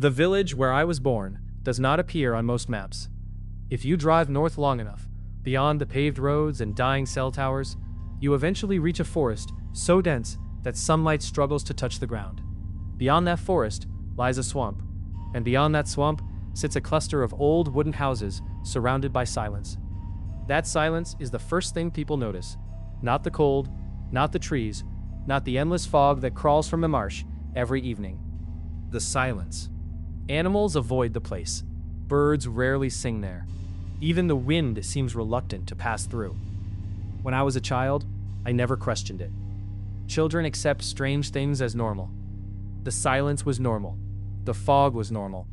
The village where I was born does not appear on most maps. If you drive north long enough, beyond the paved roads and dying cell towers, you eventually reach a forest so dense that sunlight struggles to touch the ground. Beyond that forest lies a swamp, and beyond that swamp sits a cluster of old wooden houses surrounded by silence. That silence is the first thing people notice. Not the cold, not the trees, not the endless fog that crawls from the marsh every evening. The silence. Animals avoid the place. Birds rarely sing there. Even the wind seems reluctant to pass through. When I was a child, I never questioned it. Children accept strange things as normal. The silence was normal. The fog was normal.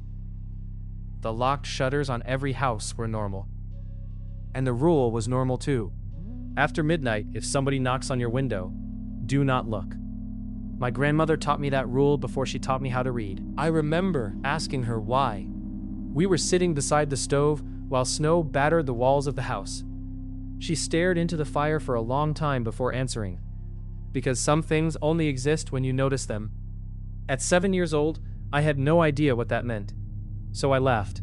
The locked shutters on every house were normal. And the rule was normal too. After midnight, if somebody knocks on your window, do not look. My grandmother taught me that rule before she taught me how to read. I remember asking her why. We were sitting beside the stove while snow battered the walls of the house. She stared into the fire for a long time before answering, because some things only exist when you notice them. At 7 years old, I had no idea what that meant. So I laughed.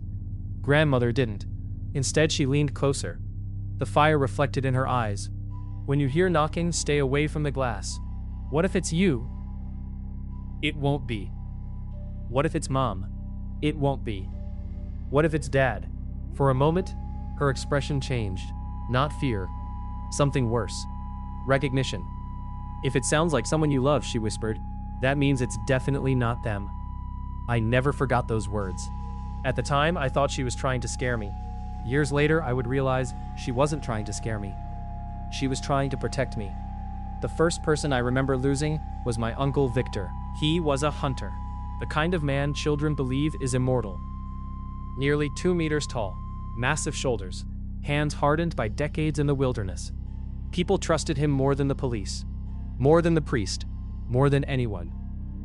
Grandmother didn't. Instead, she leaned closer. The fire reflected in her eyes. When you hear knocking, stay away from the glass. What if it's you? It won't be. What if it's Mom? It won't be. What if it's Dad? For a moment, her expression changed. Not fear. Something worse. Recognition. If it sounds like someone you love, she whispered, that means it's definitely not them. I never forgot those words. At the time, I thought she was trying to scare me. Years later, I would realize she wasn't trying to scare me. She was trying to protect me. The first person I remember losing was my uncle Victor. He was a hunter, the kind of man children believe is immortal. Nearly 2 meters tall, massive shoulders, hands hardened by decades in the wilderness. People trusted him more than the police, more than the priest, more than anyone.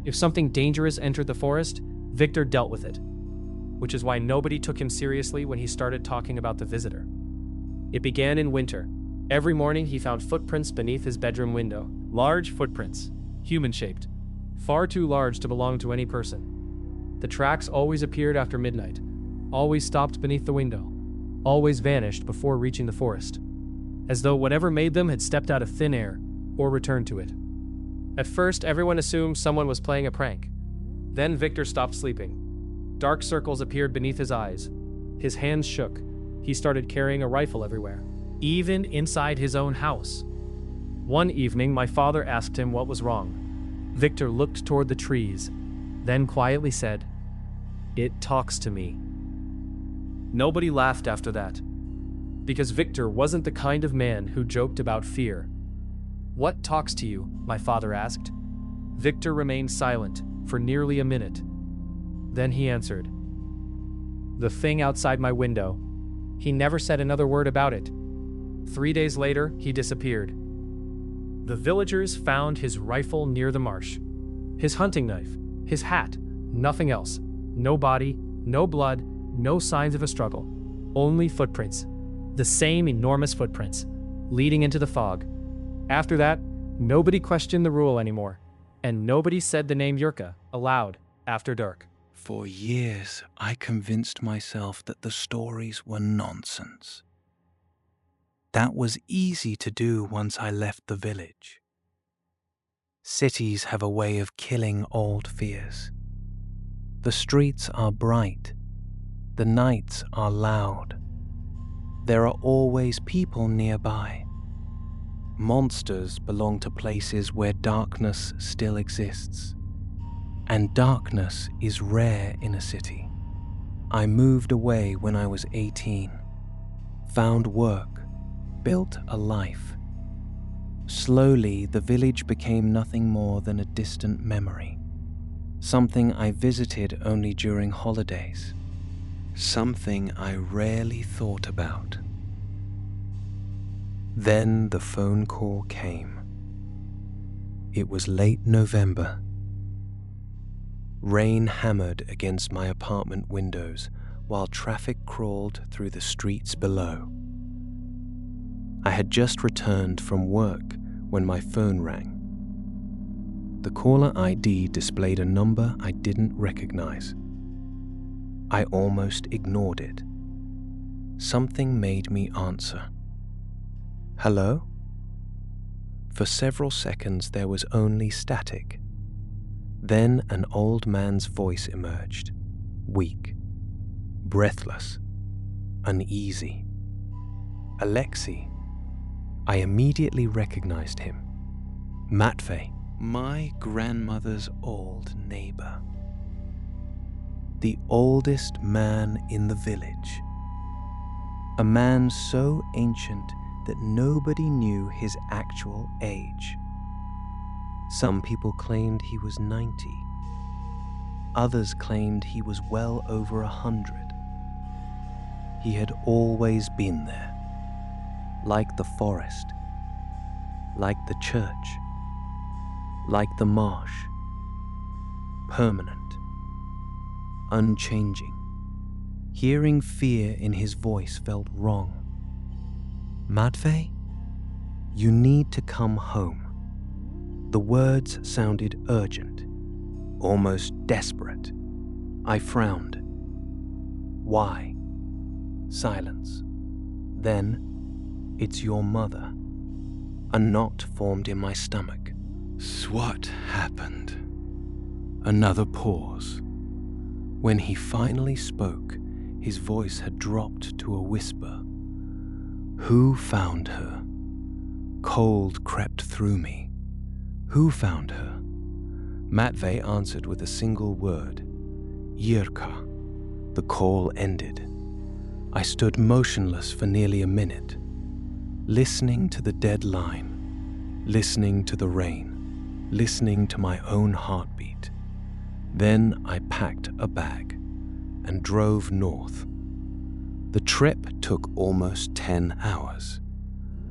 If something dangerous entered the forest, Victor dealt with it, which is why nobody took him seriously when he started talking about the visitor. It began in winter. Every morning he found footprints beneath his bedroom window. Large footprints, human-shaped, far too large to belong to any person. The tracks always appeared after midnight, always stopped beneath the window, always vanished before reaching the forest, as though whatever made them had stepped out of thin air or returned to it. At first, everyone assumed someone was playing a prank. Then Victor stopped sleeping. Dark circles appeared beneath his eyes. His hands shook. He started carrying a rifle everywhere, even inside his own house. One evening, my father asked him what was wrong. Victor looked toward the trees, then quietly said, "It talks to me." Nobody laughed after that, because Victor wasn't the kind of man who joked about fear. "What talks to you?" my father asked. Victor remained silent for nearly a minute. Then he answered, "The thing outside my window." He never said another word about it. 3 days later, he disappeared. The villagers found his rifle near the marsh, his hunting knife, his hat, nothing else. No body, no blood, no signs of a struggle. Only footprints. The same enormous footprints, leading into the fog. After that, nobody questioned the rule anymore, and nobody said the name Yrka aloud after dark. For years, I convinced myself that the stories were nonsense. That was easy to do once I left the village. Cities have a way of killing old fears. The streets are bright. The nights are loud. There are always people nearby. Monsters belong to places where darkness still exists. And darkness is rare in a city. I moved away when I was 18, found work, built a life. Slowly, the village became nothing more than a distant memory, something I visited only during holidays, something I rarely thought about. Then the phone call came. It was late November. Rain hammered against my apartment windows while traffic crawled through the streets below. I had just returned from work when my phone rang. The caller ID displayed a number I didn't recognize. I almost ignored it. Something made me answer. Hello? For several seconds there was only static. Then an old man's voice emerged, weak, breathless, uneasy. Alexei. I immediately recognized him. Matvey, my grandmother's old neighbor. The oldest man in the village. A man so ancient that nobody knew his actual age. Some people claimed he was 90. Others claimed he was well over 100. He had always been there, like the forest, like the church, like the marsh, permanent, unchanging. Hearing fear in his voice felt wrong. Matvey, you need to come home. The words sounded urgent, almost desperate. I frowned. Why? Silence. Then, it's your mother. A knot formed in my stomach. What happened? Another pause. When he finally spoke, his voice had dropped to a whisper. Who found her? Cold crept through me. Who found her? Matvey answered with a single word. Yrka. The call ended. I stood motionless for nearly a minute, listening to the dead line, listening to the rain, listening to my own heartbeat. Then I packed a bag and drove north. The trip took almost 10 hours.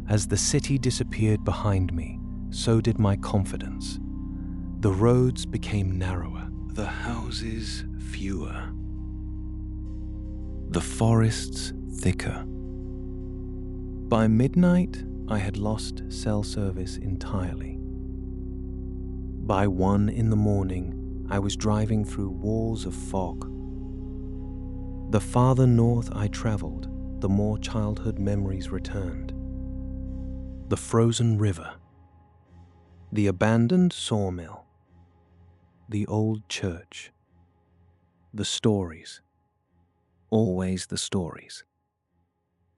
As the city disappeared behind me, so did my confidence. The roads became narrower, the houses fewer, the forests thicker. By midnight, I had lost cell service entirely. By 1 in the morning, I was driving through walls of fog. The farther north I traveled, the more childhood memories returned. The frozen river, the abandoned sawmill, the old church, the stories, always the stories.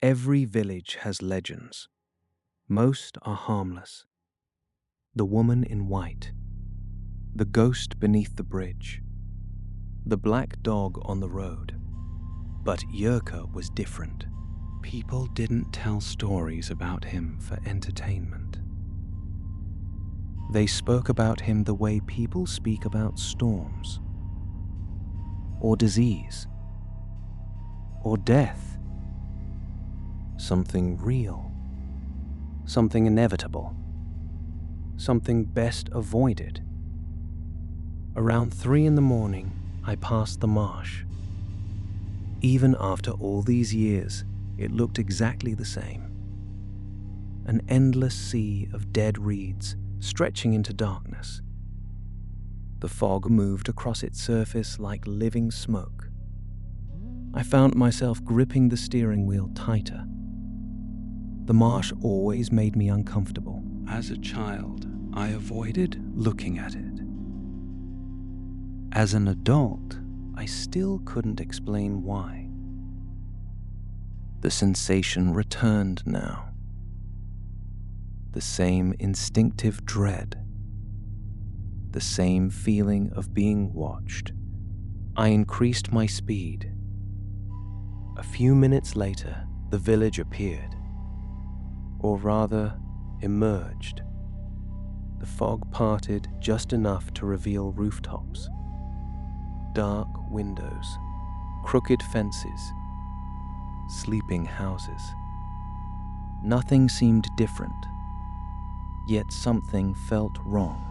Every village has legends. Most are harmless. The woman in white, the ghost beneath the bridge, the black dog on the road. But Yrka was different. People didn't tell stories about him for entertainment. They spoke about him the way people speak about storms, or disease, or death. Something real, something inevitable, something best avoided. Around 3 in the morning, I passed the marsh. Even after all these years, it looked exactly the same. An endless sea of dead reeds stretching into darkness. The fog moved across its surface like living smoke. I found myself gripping the steering wheel tighter. The marsh always made me uncomfortable. As a child, I avoided looking at it. As an adult, I still couldn't explain why. The sensation returned now. The same instinctive dread. The same feeling of being watched. I increased my speed. A few minutes later, the village appeared. Or rather, emerged. The fog parted just enough to reveal rooftops. Dark windows, crooked fences, sleeping houses. Nothing seemed different, yet something felt wrong,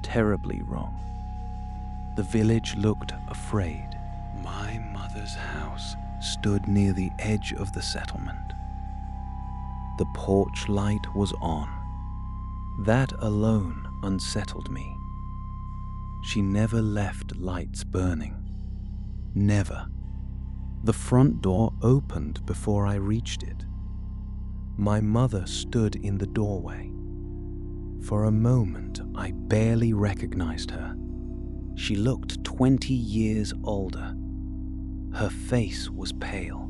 terribly wrong. The village looked afraid. My mother's house stood near the edge of the settlement. The porch light was on. That alone unsettled me. She never left lights burning. Never. The front door opened before I reached it. My mother stood in the doorway. For a moment, I barely recognized her. She looked 20 years older. Her face was pale,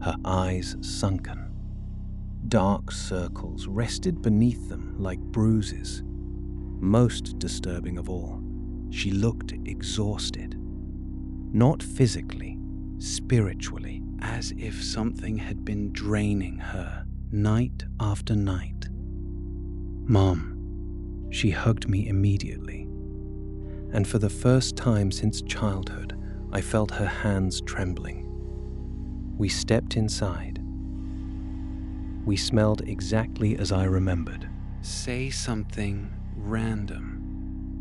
her eyes sunken. Dark circles rested beneath them like bruises. Most disturbing of all, she looked exhausted. Not physically, spiritually, as if something had been draining her night after night. "Mom," she hugged me immediately. And for the first time since childhood, I felt her hands trembling. We stepped inside. We smelled exactly as I remembered. Say something random.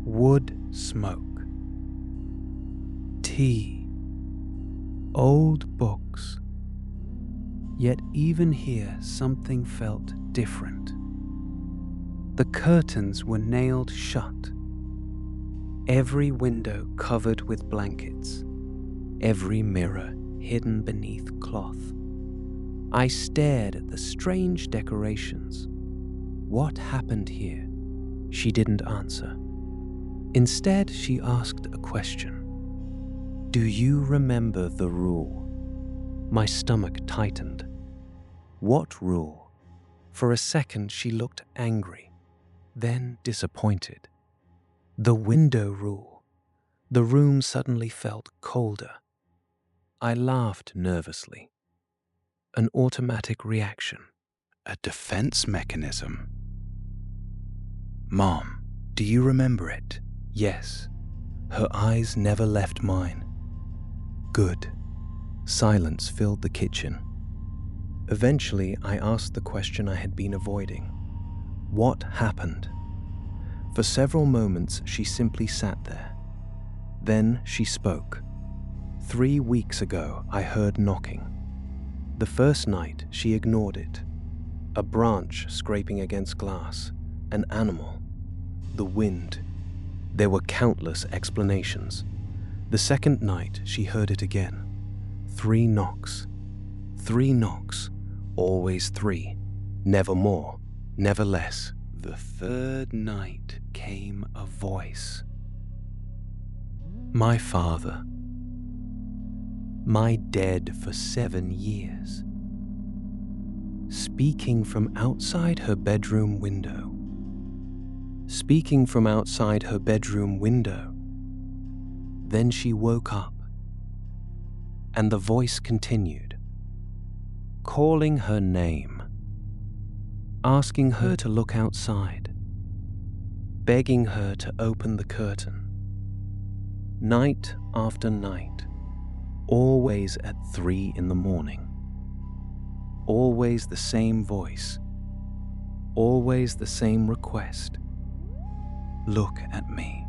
Wood smoke. Tea. Old books. Yet even here, something felt different. The curtains were nailed shut. Every window covered with blankets. Every mirror hidden beneath cloth. I stared at the strange decorations. What happened here? She didn't answer. Instead, she asked a question. "Do you remember the rule?" My stomach tightened. What rule? For a second, she looked angry, then disappointed. The window rule. The room suddenly felt colder. I laughed nervously. An automatic reaction. A defense mechanism. "Mom, do you remember it?" Yes. Her eyes never left mine. Good. Silence filled the kitchen. Eventually, I asked the question I had been avoiding. What happened? For several moments, she simply sat there. Then she spoke. 3 weeks ago, I heard knocking. The first night, she ignored it. A branch scraping against glass. An animal. The wind. There were countless explanations. The second night, she heard it again. 3 knocks. 3 knocks. Always 3. Never more. Never less. The third night came a voice. My father. My dead for 7 years. Speaking from outside her bedroom window. Speaking from outside her bedroom window. Then she woke up. And the voice continued, calling her name, asking her to look outside, begging her to open the curtain. Night after night, always at 3 in the morning. Always the same voice, always the same request. Look at me.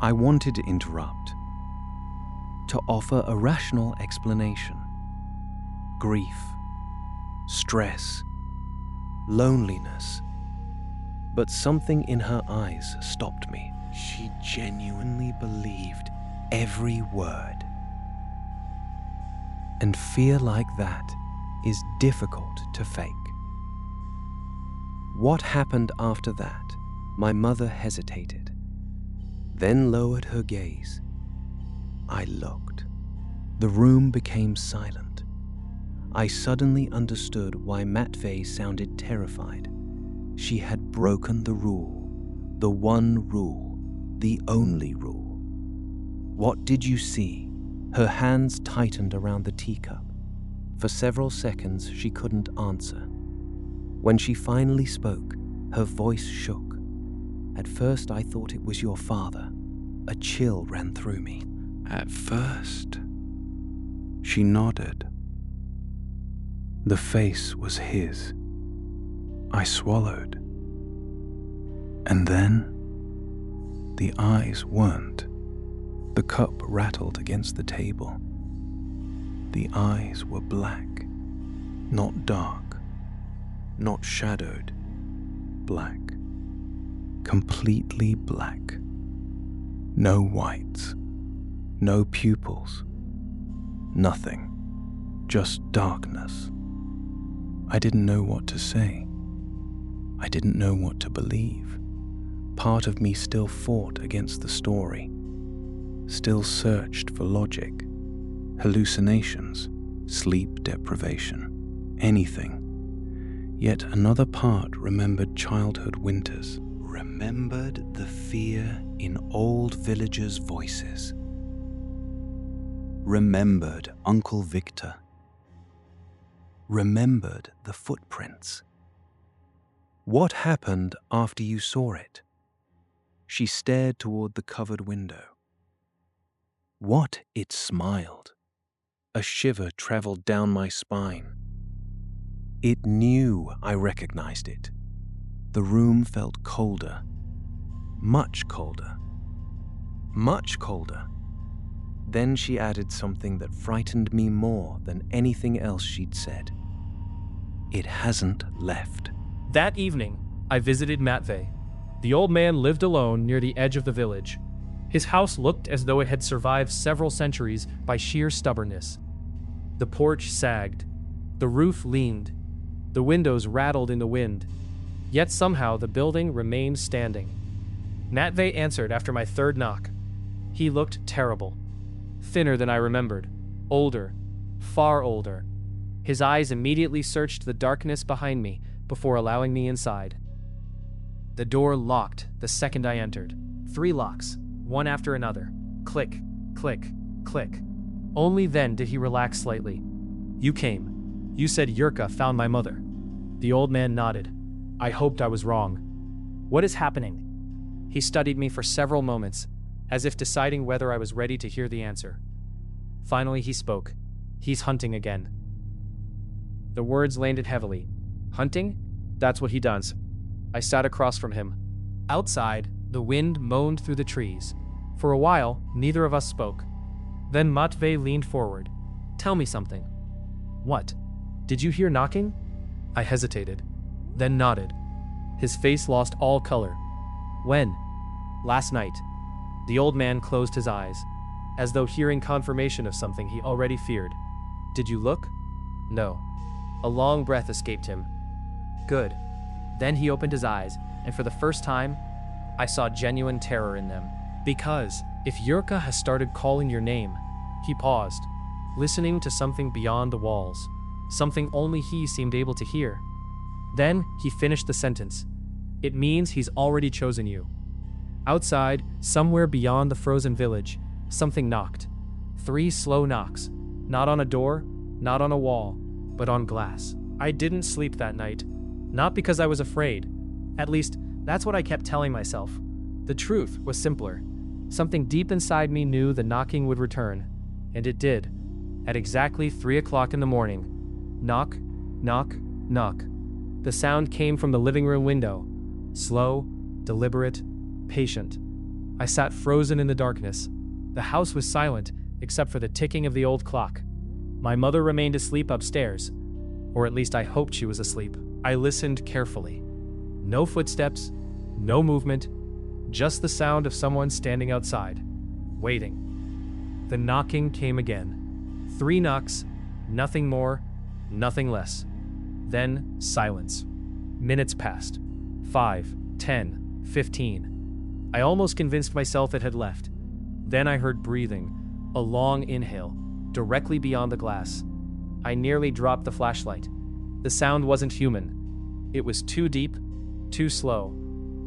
I wanted to interrupt, to offer a rational explanation. Grief, stress, loneliness. But something in her eyes stopped me. She genuinely believed every word. And fear like that is difficult to fake. What happened after that? My mother hesitated, then lowered her gaze. I looked. The room became silent. I suddenly understood why Matvey sounded terrified. She had broken the rule, the one rule, the only rule. What did you see? Her hands tightened around the teacup. For several seconds, she couldn't answer. When she finally spoke, her voice shook. At first, I thought it was your father. A chill ran through me. At first, she nodded. The face was his. I swallowed. And then, the eyes weren't. The cup rattled against the table. The eyes were black, not dark, not shadowed, black, completely black. No whites, no pupils, Nothing. Just darkness. I didn't know what to say. I didn't know what to believe. Part of me still fought against the story, still searched for logic, hallucinations, sleep deprivation, anything. Yet another part remembered childhood winters, remembered the fear in old villagers' voices, remembered Uncle Victor, remembered the footprints. What happened after you saw it? She stared toward the covered window. What it smiled. A shiver traveled down my spine. It knew I recognized it. The room felt colder. Much colder. Much colder. Then she added something that frightened me more than anything else she'd said. It hasn't left. That evening, I visited Matvey. The old man lived alone near the edge of the village. His house looked as though it had survived several centuries by sheer stubbornness. The porch sagged. The roof leaned. The windows rattled in the wind. Yet somehow the building remained standing. Matvey answered after my third knock. He looked terrible. Thinner than I remembered. Older. Far older. His eyes immediately searched the darkness behind me before allowing me inside. The door locked the second I entered. 3 locks, one after another. Click, click, click. Only then did he relax slightly. You came. You said Yrka found my mother. The old man nodded. I hoped I was wrong. What is happening? He studied me for several moments, as if deciding whether I was ready to hear the answer. Finally he spoke. He's hunting again. The words landed heavily. Hunting? That's what he does. I sat across from him. Outside, the wind moaned through the trees. For a while, neither of us spoke. Then Matvey leaned forward. Tell me something. What? Did you hear knocking? I hesitated, then nodded. His face lost all color. When? Last night. The old man closed his eyes, as though hearing confirmation of something he already feared. Did you look? No. A long breath escaped him. Good. Then he opened his eyes, and for the first time, I saw genuine terror in them. Because if Yrka has started calling your name, he paused, listening to something beyond the walls, something only he seemed able to hear. Then he finished the sentence. It means he's already chosen you. Outside, somewhere beyond the frozen village, something knocked. 3 slow knocks, not on a door, not on a wall, but on glass. I didn't sleep that night. Not because I was afraid. At least, that's what I kept telling myself. The truth was simpler. Something deep inside me knew the knocking would return. And it did. At exactly 3 o'clock in the morning. Knock, knock, knock. The sound came from the living room window. Slow, deliberate, patient. I sat frozen in the darkness. The house was silent, except for the ticking of the old clock. My mother remained asleep upstairs. Or at least I hoped she was asleep. I listened carefully. No footsteps, no movement, just the sound of someone standing outside, waiting. The knocking came again. 3 knocks, nothing more, nothing less. Then silence. Minutes passed. 5, 10, 15. I almost convinced myself it had left. Then I heard breathing, a long inhale, directly beyond the glass. I nearly dropped the flashlight. The sound wasn't human. It was too deep, too slow,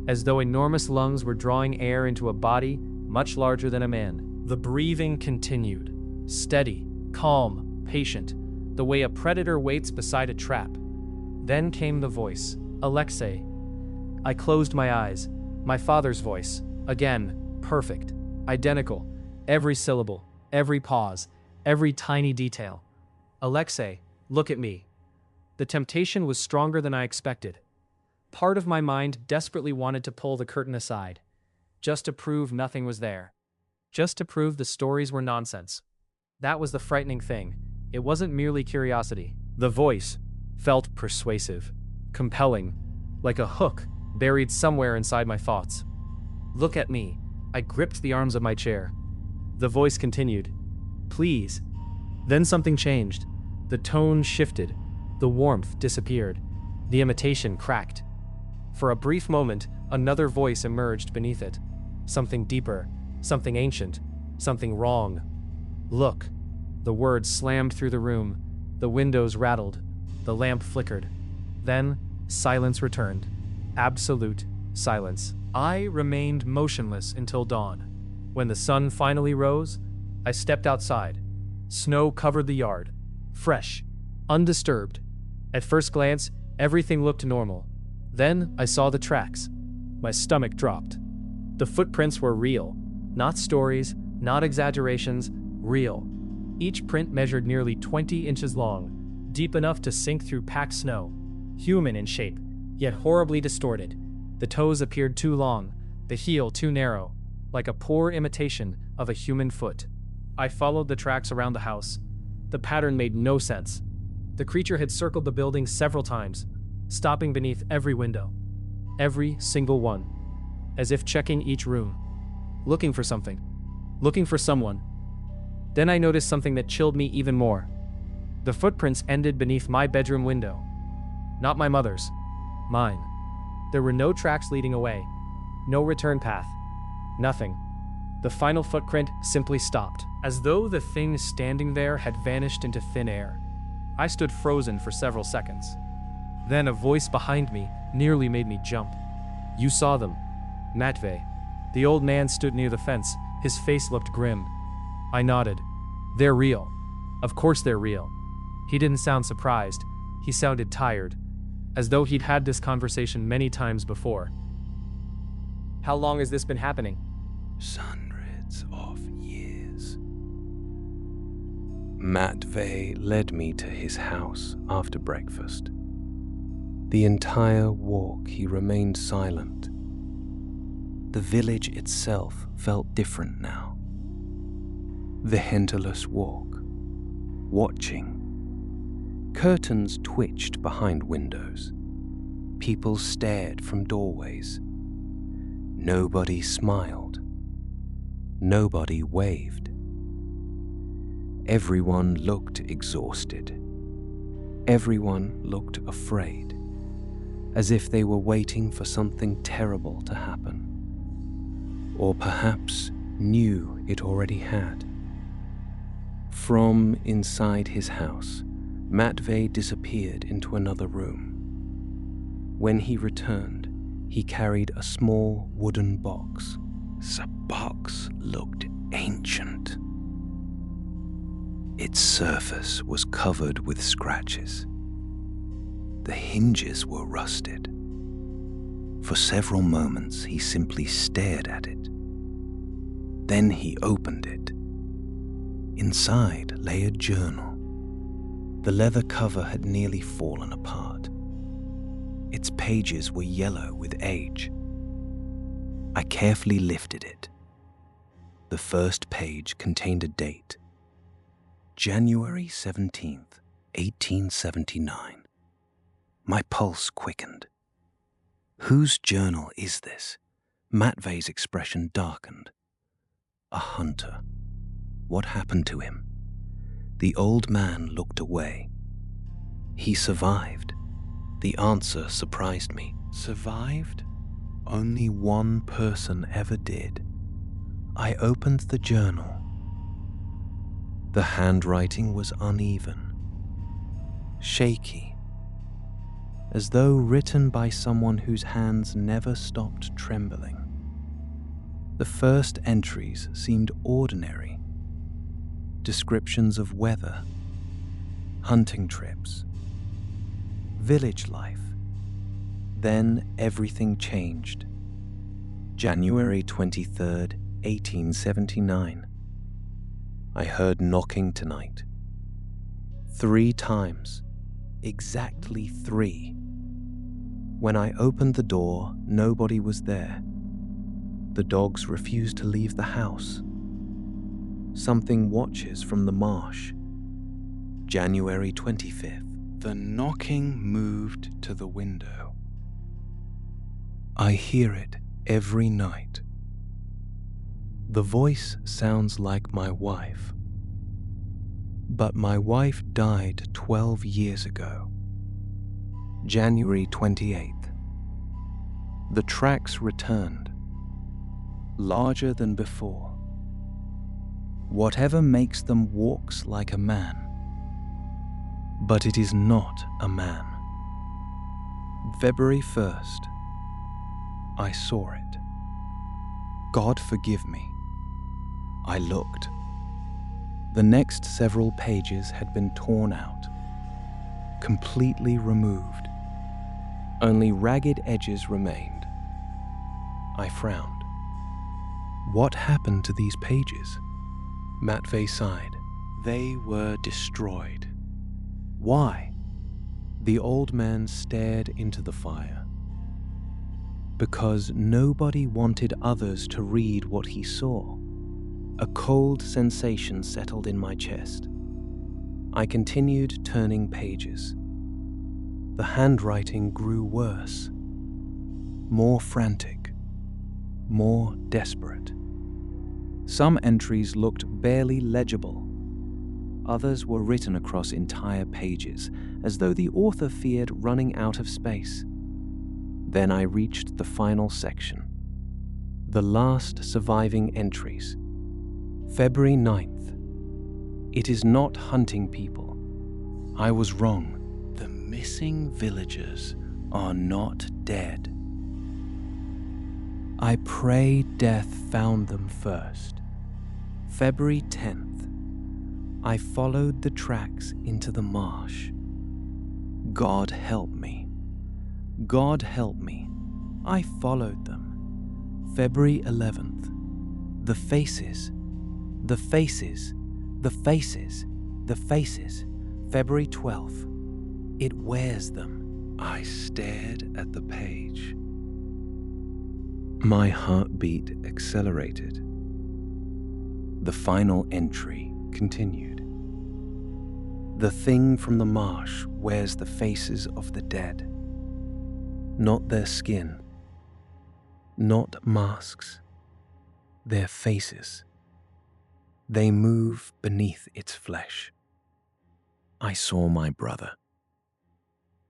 as though enormous lungs were drawing air into a body much larger than a man. The breathing continued, steady, calm, patient, the way a predator waits beside a trap. Then came the voice, Alexei. I closed my eyes. My father's voice, again, perfect, identical, every syllable, every pause, every tiny detail. Alexei, look at me. The temptation was stronger than I expected. Part of my mind desperately wanted to pull the curtain aside, just to prove nothing was there, just to prove the stories were nonsense. That was the frightening thing. It wasn't merely curiosity. The voice felt persuasive, compelling, like a hook buried somewhere inside my thoughts. Look at me. I gripped the arms of my chair. The voice continued. Please. Then something changed. The tone shifted. The warmth disappeared. The imitation cracked. For a brief moment, another voice emerged beneath it. Something deeper, something ancient, something wrong. Look. The words slammed through the room. The windows rattled. The lamp flickered. Then, silence returned. Absolute silence. I remained motionless until dawn. When the sun finally rose, I stepped outside. Snow covered the yard. Fresh. Undisturbed. At first glance, everything looked normal. Then I saw the tracks. My stomach dropped. The footprints were real. Not stories, not exaggerations, real. Each print measured nearly 20 inches long, deep enough to sink through packed snow. Human in shape, yet horribly distorted. The toes appeared too long, the heel too narrow, like a poor imitation of a human foot. I followed the tracks around the house. The pattern made no sense. The creature had circled the building several times, stopping beneath every window. Every single one. As if checking each room. Looking for something. Looking for someone. Then I noticed something that chilled me even more. The footprints ended beneath my bedroom window. Not my mother's. Mine. There were no tracks leading away. No return path. Nothing. The final footprint simply stopped, as though the thing standing there had vanished into thin air. I stood frozen for several seconds. Then a voice behind me nearly made me jump. You saw them. Matvey. The old man stood near the fence. His face looked grim. I nodded. They're real. Of course they're real. He didn't sound surprised. He sounded tired, as though he'd had this conversation many times before. How long has this been happening? Hundreds of years. Matvey led me to his house after breakfast. The entire walk he remained silent. The village itself felt different now. Vehentilous walk. Watching. Curtains twitched behind windows. People stared from doorways. Nobody smiled. Nobody waved. Everyone looked exhausted. Everyone looked afraid, as if they were waiting for something terrible to happen. Or perhaps knew it already had. From inside his house, Matvey disappeared into another room. When he returned, he carried a small wooden box. The box looked ancient. Its surface was covered with scratches. The hinges were rusted. For several moments, he simply stared at it. Then he opened it. Inside lay a journal. The leather cover had nearly fallen apart. Its pages were yellow with age. I carefully lifted it. The first page contained a date. January 17th, 1879. My pulse quickened. Whose journal is this? Matvey's expression darkened. A hunter. What happened to him? The old man looked away. He survived. The answer surprised me. Survived? Only one person ever did. I opened the journal. The handwriting was uneven, shaky, as though written by someone whose hands never stopped trembling. The first entries seemed ordinary. Descriptions of weather, hunting trips, village life. Then everything changed. January 23rd, 1879. I heard knocking tonight. 3 times. Exactly 3. When I opened the door, nobody was there. The dogs refused to leave the house. Something watches from the marsh. January 25th. The knocking moved to the window. I hear it every night. The voice sounds like my wife. But my wife died 12 years ago. January 28th. The tracks returned, larger than before. Whatever makes them walks like a man, but it is not a man. February 1st. I saw it. God forgive me. I looked. The next several pages had been torn out, completely removed. Only ragged edges remained. I frowned. What happened to these pages? Matvey sighed. They were destroyed. Why? The old man stared into the fire. Because nobody wanted others to read what he saw. A cold sensation settled in my chest. I continued turning pages. The handwriting grew worse, more frantic, more desperate. Some entries looked barely legible. Others were written across entire pages, as though the author feared running out of space. Then I reached the final section. The last surviving entries. February 9th. It is not hunting people. I was wrong. The missing villagers are not dead. I pray death found them first. February 10th. I followed the tracks into the marsh. God help me. God help me. I followed them. February 11th. The faces. The faces. The faces. The faces. February 12th. It wears them. I stared at the page. My heartbeat accelerated. The final entry continued. The thing from the marsh wears the faces of the dead. Not their skin. Not masks. Their faces. They move beneath its flesh. I saw my brother.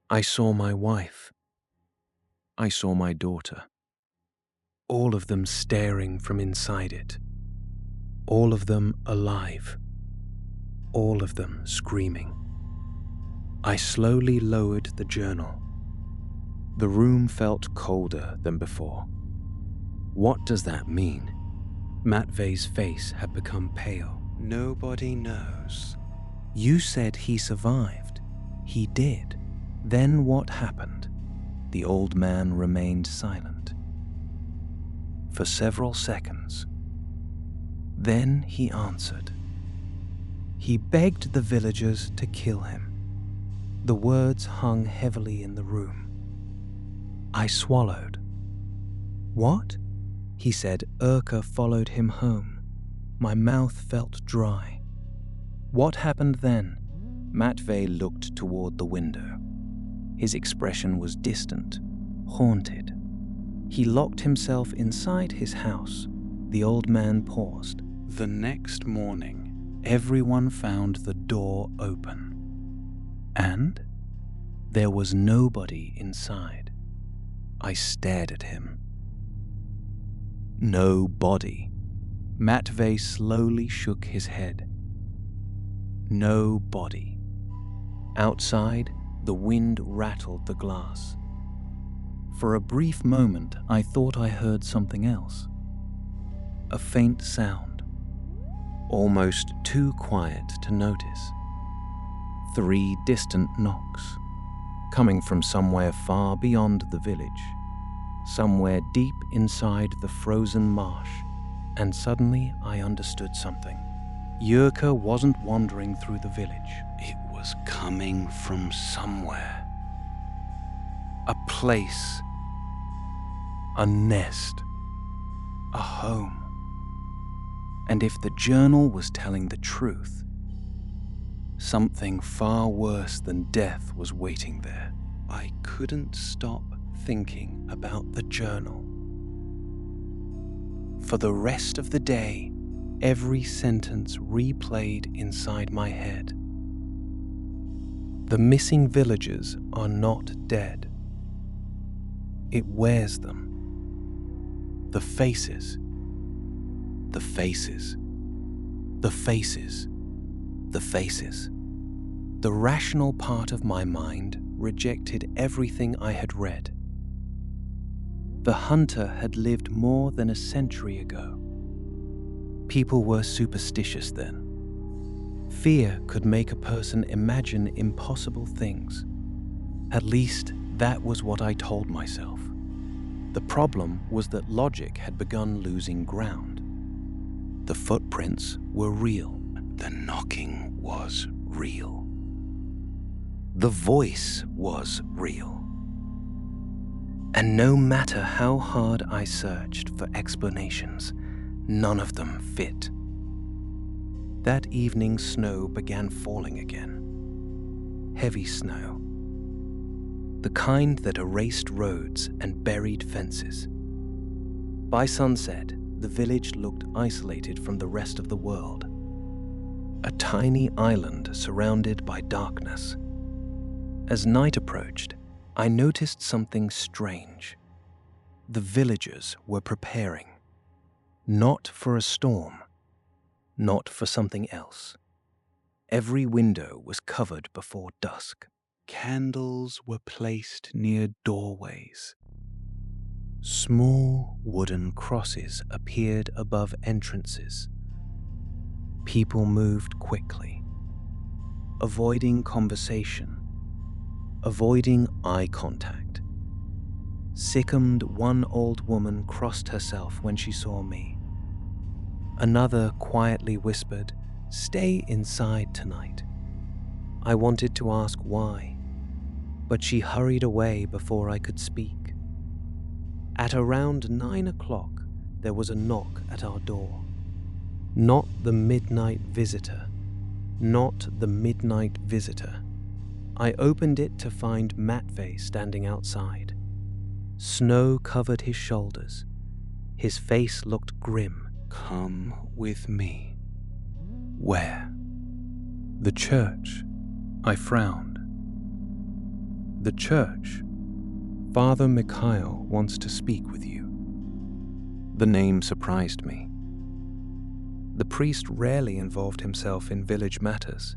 I saw my wife. I saw my daughter. All of them staring from inside it. All of them alive. All of them screaming. I slowly lowered the journal. The room felt colder than before. What does that mean? Matvey's face had become pale. Nobody knows. You said he survived. He did. Then what happened? The old man remained silent. For several seconds. Then he answered. He begged the villagers to kill him. The words hung heavily in the room. I swallowed. What? He said Yrka followed him home. My mouth felt dry. What happened then? Matvey looked toward the window. His expression was distant, haunted. He locked himself inside his house. The old man paused. The next morning, everyone found the door open. And there was nobody inside. I stared at him. No body. Matvey slowly shook his head. No body. Outside, the wind rattled the glass. For a brief moment, I thought I heard something else. A faint sound, almost too quiet to notice. 3 distant knocks, coming from somewhere far beyond the village, somewhere deep inside the frozen marsh, and suddenly I understood something. Yrka wasn't wandering through the village. It was coming from somewhere. A place. A nest. A home. And if the journal was telling the truth, something far worse than death was waiting there. I couldn't stop thinking about the journal. For the rest of the day, every sentence replayed inside my head. The missing villagers are not dead. It wears them. The faces. The faces. The faces. The faces. The rational part of my mind rejected everything I had read. The hunter had lived more than a century ago. People were superstitious then. Fear could make a person imagine impossible things. At least that was what I told myself. The problem was that logic had begun losing ground. The footprints were real. The knocking was real. The voice was real. And no matter how hard I searched for explanations, none of them fit. That evening, snow began falling again. Heavy snow. The kind that erased roads and buried fences. By sunset, the village looked isolated from the rest of the world. A tiny island surrounded by darkness. As night approached, I noticed something strange. The villagers were preparing. Not for a storm. Not for something else. Every window was covered before dusk. Candles were placed near doorways. Small wooden crosses appeared above entrances. People moved quickly, avoiding conversation, avoiding eye contact. Sickened, one old woman crossed herself when she saw me. Another quietly whispered, "Stay inside tonight." I wanted to ask why, but she hurried away before I could speak. At around 9 o'clock, there was a knock at our door. Not the midnight visitor. Not the midnight visitor. I opened it to find Matvey standing outside. Snow covered his shoulders. His face looked grim. "Come with me." "Where?" "The church." I frowned. "The church. Father Mikhail wants to speak with you." The name surprised me. The priest rarely involved himself in village matters.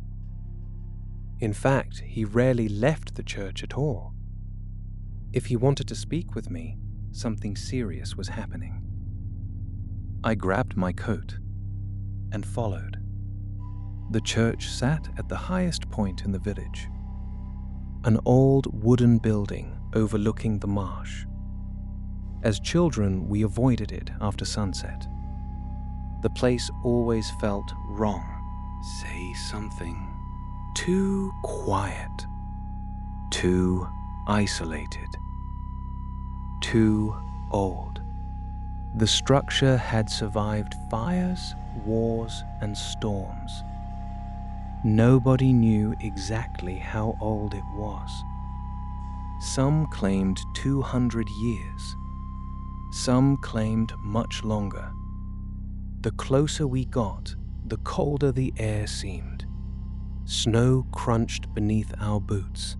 In fact, he rarely left the church at all. If he wanted to speak with me, something serious was happening. I grabbed my coat and followed. The church sat at the highest point in the village. An old wooden building overlooking the marsh. As children, we avoided it after sunset. The place always felt wrong. Say something. Too quiet. Too isolated. Too old. The structure had survived fires, wars, and storms. Nobody knew exactly how old it was. Some claimed 200 years. Some claimed much longer. The closer we got, the colder the air seemed. Snow crunched beneath our boots.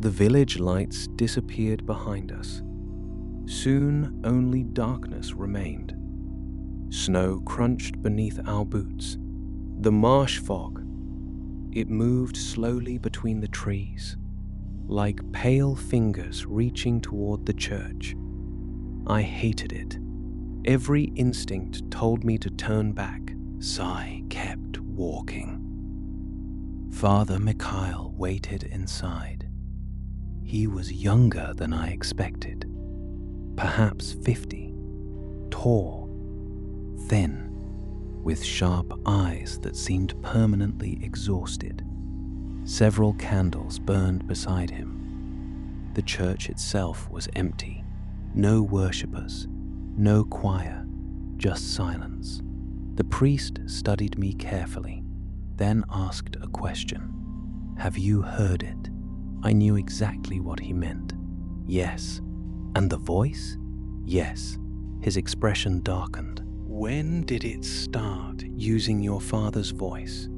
The village lights disappeared behind us. Soon only darkness remained. Snow crunched beneath our boots. The marsh fog. It moved slowly between the trees, like pale fingers reaching toward the church. I hated it. Every instinct told me to turn back. Sai kept walking. Father Mikhail waited inside. He was younger than I expected. Perhaps 50. Tall. Thin. With sharp eyes that seemed permanently exhausted. Several candles burned beside him. The church itself was empty. No worshippers. No choir. Just silence. The priest studied me carefully, then asked a question. "Have you heard it?" I knew exactly what he meant. Yes. And the voice? Yes. His expression darkened. When did it start using your father's voice?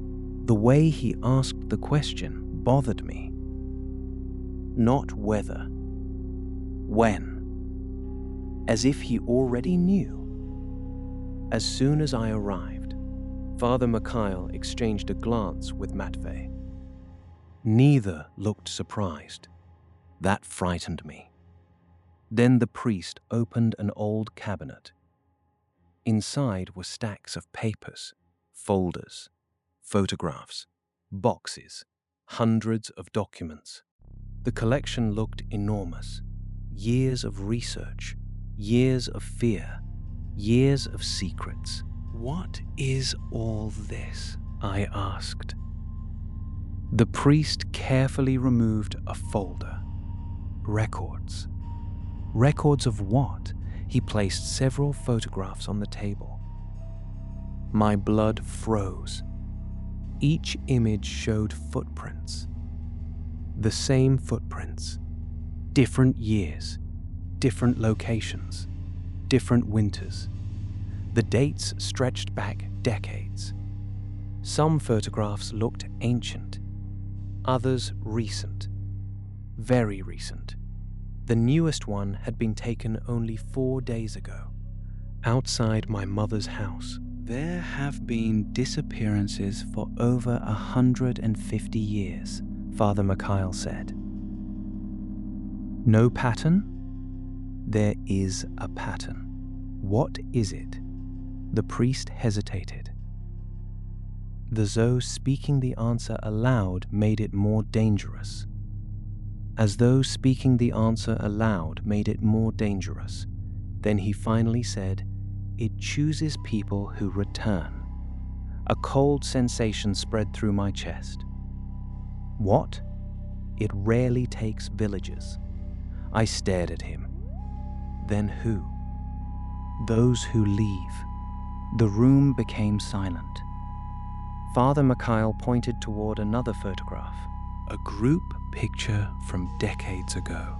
The way he asked the question bothered me. Not whether. When. As if he already knew. As soon as I arrived, Father Mikhail exchanged a glance with Matvey. Neither looked surprised. That frightened me. Then the priest opened an old cabinet. Inside were stacks of papers, folders, photographs, boxes, hundreds of documents. The collection looked enormous. Years of research, years of fear, years of secrets. What is all this? I asked. The priest carefully removed a folder. Records. Records of what? He placed several photographs on the table. My blood froze. Each image showed footprints. The same footprints. Different years, different locations, different winters. The dates stretched back decades. Some photographs looked ancient, others recent, very recent. The newest one had been taken only 4 days ago, outside my mother's house. There have been disappearances for over 150 years, Father Mikhail said. No pattern? There is a pattern. What is it? The priest hesitated. As though speaking the answer aloud made it more dangerous. As though speaking the answer aloud made it more dangerous. Then he finally said, "It chooses people who return." A cold sensation spread through my chest. What? It rarely takes villagers. I stared at him. Then who? Those who leave. The room became silent. Father Mikhail pointed toward another photograph, a group picture from decades ago.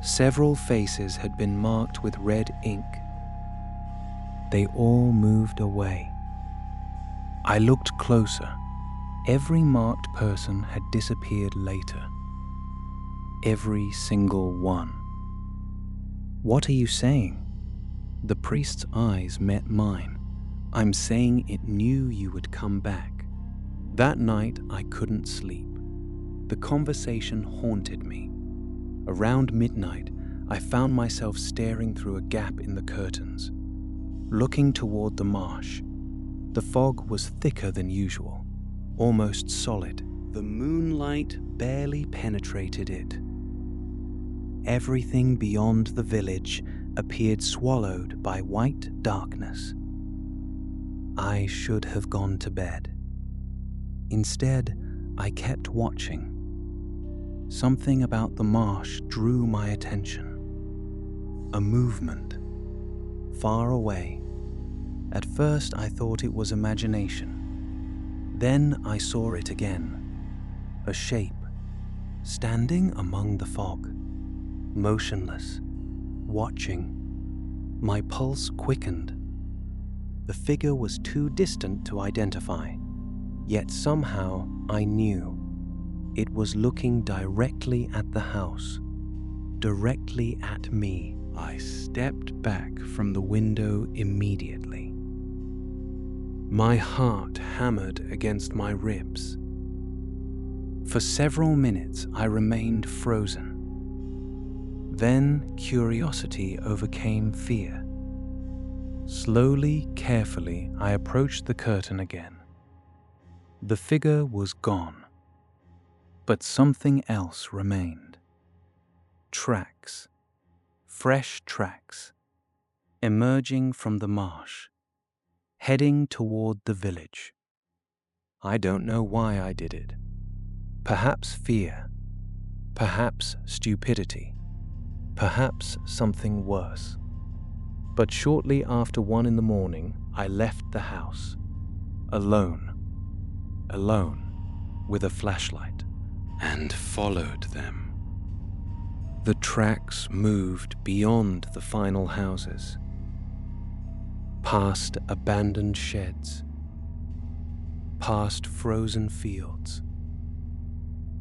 Several faces had been marked with red ink. They all moved away. I looked closer. Every marked person had disappeared later. Every single one. What are you saying? The priest's eyes met mine. I'm saying it knew you would come back. That night I couldn't sleep. The conversation haunted me. Around midnight, I found myself staring through a gap in the curtains, looking toward the marsh. The fog was thicker than usual, almost solid. The moonlight barely penetrated it. Everything beyond the village appeared swallowed by white darkness. I should have gone to bed. Instead, I kept watching. Something about the marsh drew my attention. A movement, far away. At first I thought it was imagination. Then I saw it again. A shape, standing among the fog, motionless, watching. My pulse quickened. The figure was too distant to identify, yet somehow I knew. It was looking directly at the house, directly at me. I stepped back from the window immediately. My heart hammered against my ribs. For several minutes I remained frozen. Then curiosity overcame fear. Slowly, carefully, I approached the curtain again. The figure was gone, but something else remained. Tracks, fresh tracks, emerging from the marsh, heading toward the village. I don't know why I did it. Perhaps fear, perhaps stupidity, perhaps something worse. But shortly after 1 in the morning, I left the house, alone, with a flashlight, and followed them. The tracks moved beyond the final houses. past abandoned sheds, past frozen fields,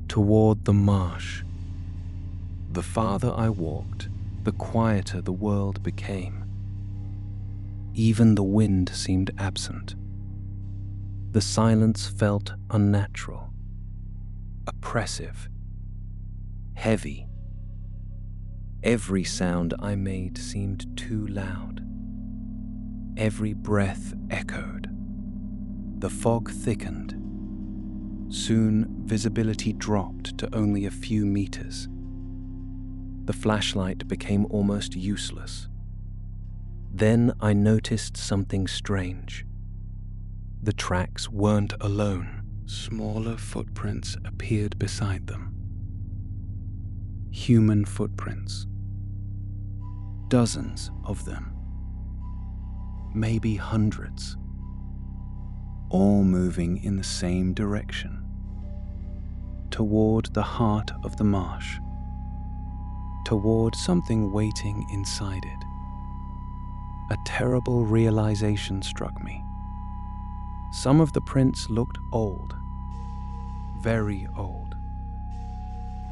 toward the marsh. The farther I walked, the quieter the world became. Even the wind seemed absent. The silence felt unnatural, oppressive, heavy. Every sound I made seemed too loud. Every breath echoed. The fog thickened. Soon, visibility dropped to only a few meters. The flashlight became almost useless. Then I noticed something strange. The tracks weren't alone. Smaller footprints appeared beside them. Human footprints. Dozens of them. Maybe hundreds. All moving in the same direction. Toward the heart of the marsh. Toward something waiting inside it. A terrible realization struck me. Some of the prints looked old. Very old.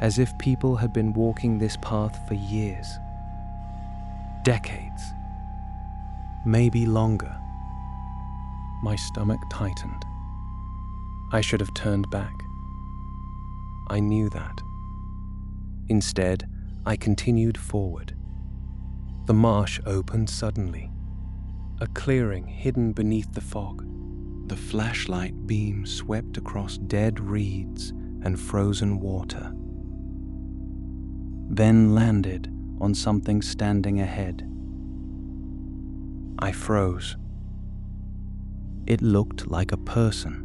As if people had been walking this path for years. Decades. Maybe longer. My stomach tightened. I should have turned back. I knew that. Instead, I continued forward. The marsh opened suddenly. A clearing hidden beneath the fog. The flashlight beam swept across dead reeds and frozen water. Then landed on something standing ahead. I froze. It looked like a person.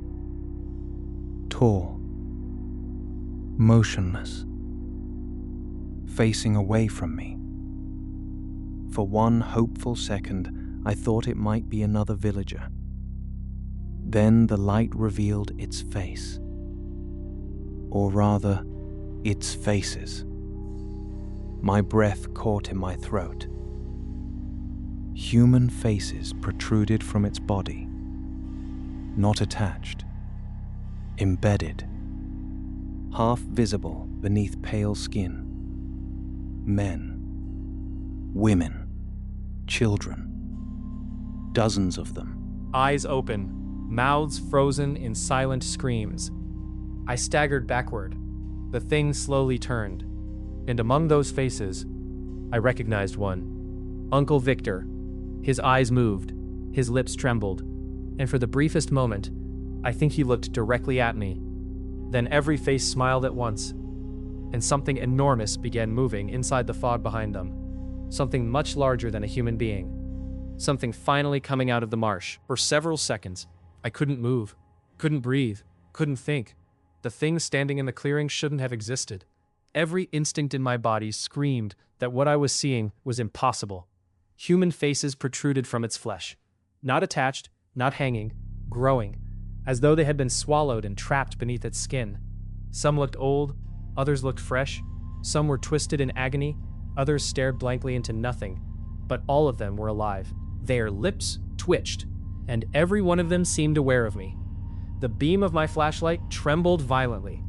Tall. Motionless. Facing away from me. For one hopeful second, I thought it might be another villager. Then the light revealed its face. Or rather, its faces. My breath caught in my throat. Human faces protruded from its body. Not attached. Embedded. Half visible beneath pale skin. Men. Women. Children. Dozens of them. Eyes open, mouths frozen in silent screams. I staggered backward. The thing slowly turned, and among those faces, I recognized one. Uncle Victor. His eyes moved, his lips trembled, and for the briefest moment, I think he looked directly at me. Then every face smiled at once, and something enormous began moving inside the fog behind them. Something much larger than a human being. Something finally coming out of the marsh. For several seconds, I couldn't move, couldn't breathe, couldn't think. The thing standing in the clearing shouldn't have existed. Every instinct in my body screamed that what I was seeing was impossible. Human faces protruded from its flesh. Not attached, not hanging, growing, as though they had been swallowed and trapped beneath its skin. Some looked old, others looked fresh, some were twisted in agony, others stared blankly into nothing, but all of them were alive. Their lips twitched, and every one of them seemed aware of me. The beam of my flashlight trembled violently.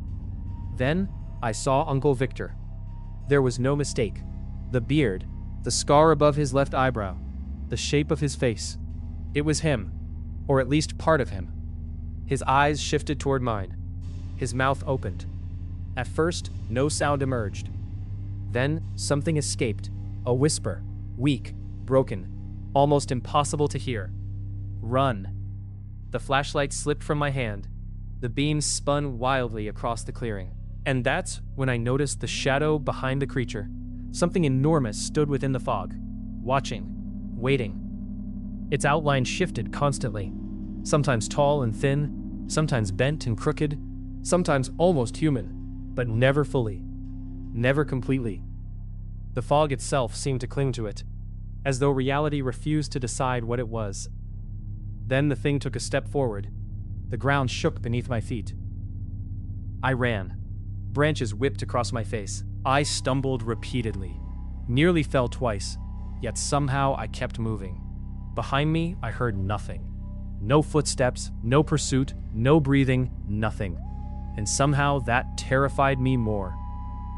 Then I saw Uncle Victor. There was no mistake. The beard, the scar above his left eyebrow, the shape of his face. It was him, or at least part of him. His eyes shifted toward mine. His mouth opened. At first, no sound emerged. Then something escaped, a whisper, weak, broken, almost impossible to hear. Run. The flashlight slipped from my hand. The beam spun wildly across the clearing. And that's when I noticed the shadow behind the creature. Something enormous stood within the fog, watching, waiting. Its outline shifted constantly, sometimes tall and thin, sometimes bent and crooked, sometimes almost human, but never fully, never completely. The fog itself seemed to cling to it, as though reality refused to decide what it was. Then the thing took a step forward. The ground shook beneath my feet. I ran. Branches whipped across my face. I stumbled repeatedly, nearly fell twice, yet somehow I kept moving. Behind me, I heard nothing. No footsteps, no pursuit, no breathing, nothing. And somehow that terrified me more.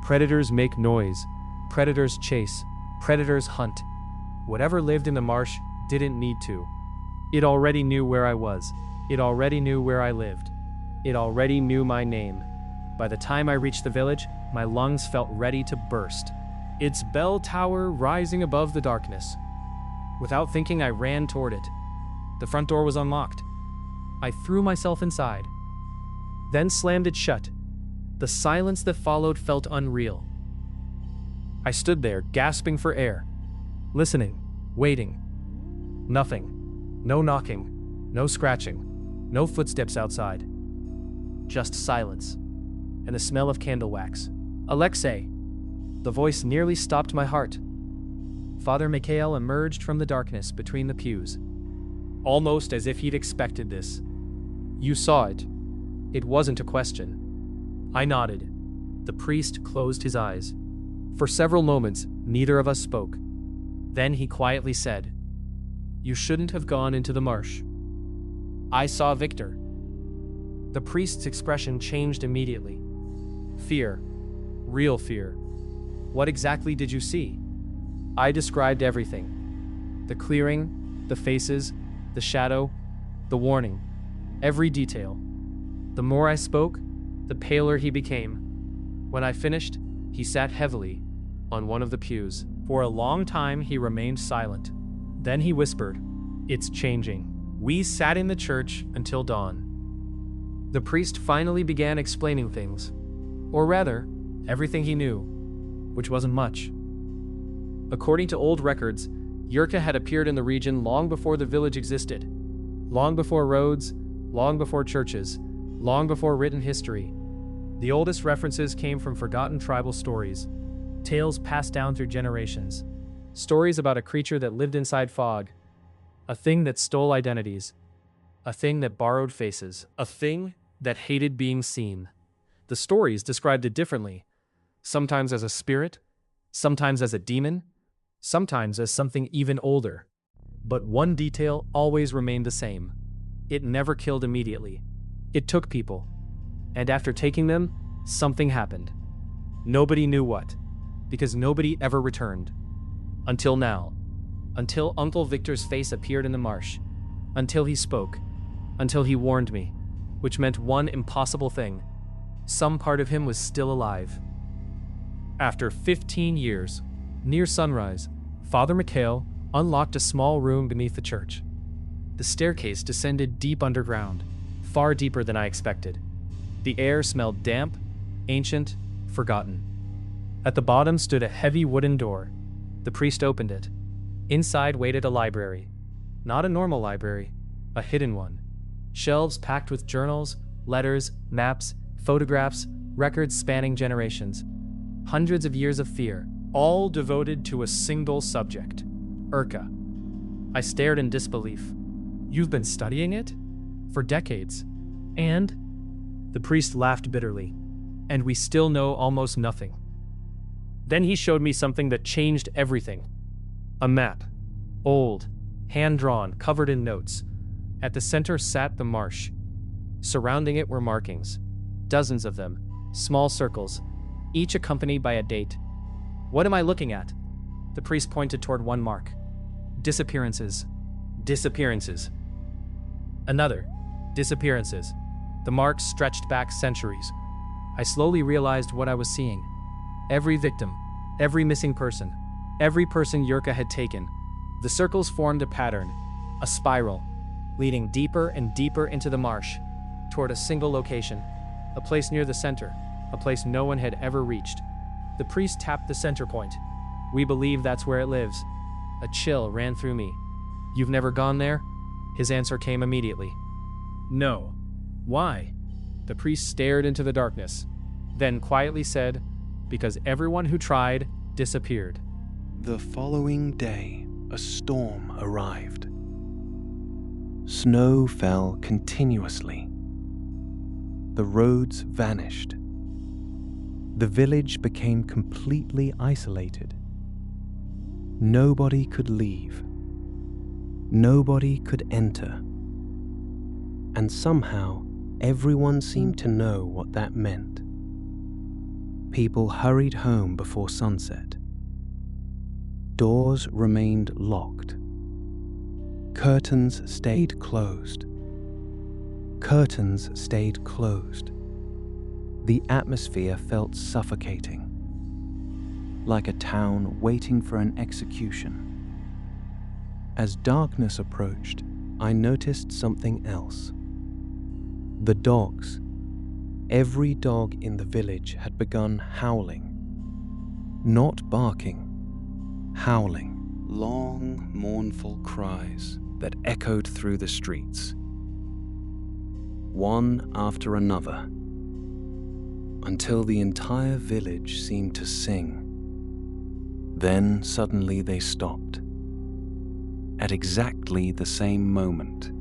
Predators make noise. Predators chase. Predators hunt. Whatever lived in the marsh didn't need to. It already knew where I was. It already knew where I lived. It already knew my name. By the time I reached the village, my lungs felt ready to burst. Its bell tower rising above the darkness. Without thinking, I ran toward it. The front door was unlocked. I threw myself inside, then slammed it shut. The silence that followed felt unreal. I stood there, gasping for air, listening, waiting. Nothing. No knocking, no scratching, no footsteps outside. Just silence, and the smell of candle wax. Alexei! The voice nearly stopped my heart. Father Mikhail emerged from the darkness between the pews, almost as if he'd expected this. You saw it. It wasn't a question. I nodded. The priest closed his eyes. For several moments, neither of us spoke. Then he quietly said, "You shouldn't have gone into the marsh." I saw Victor. The priest's expression changed immediately. Fear. Real fear. What exactly did you see? I described everything. The clearing, the faces, the shadow, the warning. Every detail. The more I spoke, the paler he became. When I finished, he sat heavily on one of the pews. For a long time, he remained silent. Then he whispered, "It's changing." We sat in the church until dawn. The priest finally began explaining things. Or rather, everything he knew, which wasn't much. According to old records, Yrka had appeared in the region long before the village existed. Long before roads, long before churches, long before written history. The oldest references came from forgotten tribal stories, tales passed down through generations. Stories about a creature that lived inside fog, a thing that stole identities, a thing that borrowed faces, a thing that hated being seen. The stories described it differently, sometimes as a spirit, sometimes as a demon, sometimes as something even older. But one detail always remained the same. It never killed immediately. It took people. And after taking them, something happened. Nobody knew what, because nobody ever returned. Until now. Until Uncle Victor's face appeared in the marsh. Until he spoke. Until he warned me. Which meant one impossible thing. Some part of him was still alive. After 15 years, near sunrise, Father Mikhail unlocked a small room beneath the church. The staircase descended deep underground, far deeper than I expected. The air smelled damp, ancient, forgotten. At the bottom stood a heavy wooden door. The priest opened it. Inside waited a library. Not a normal library, a hidden one. Shelves packed with journals, letters, maps, photographs, records spanning generations. Hundreds of years of fear, all devoted to a single subject, Yrka. I stared in disbelief. You've been studying it? For decades. And? The priest laughed bitterly. And we still know almost nothing. Then he showed me something that changed everything. A map. Old, hand-drawn, covered in notes. At the center sat the marsh. Surrounding it were markings. Dozens of them. Small circles. Each accompanied by a date. What am I looking at? The priest pointed toward one mark. Disappearances. Disappearances. Another. Disappearances. The marks stretched back centuries. I slowly realized what I was seeing. Every victim, every missing person, every person Yrka had taken. The circles formed a pattern, a spiral, leading deeper and deeper into the marsh, toward a single location, a place near the center, a place no one had ever reached. The priest tapped the center point. We believe that's where it lives. A chill ran through me. You've never gone there? His answer came immediately. No. Why? The priest stared into the darkness, then quietly said, because everyone who tried disappeared. The following day, a storm arrived. Snow fell continuously. The roads vanished. The village became completely isolated. Nobody could leave. Nobody could enter. And somehow, everyone seemed to know what that meant. People hurried home before sunset. Doors remained locked. Curtains stayed closed. Curtains stayed closed. The atmosphere felt suffocating, like a town waiting for an execution. As darkness approached, I noticed something else. The dogs. Every dog in the village had begun howling. Not barking, howling. Long, mournful cries that echoed through the streets. One after another, until the entire village seemed to sing. Then suddenly they stopped. At exactly the same moment,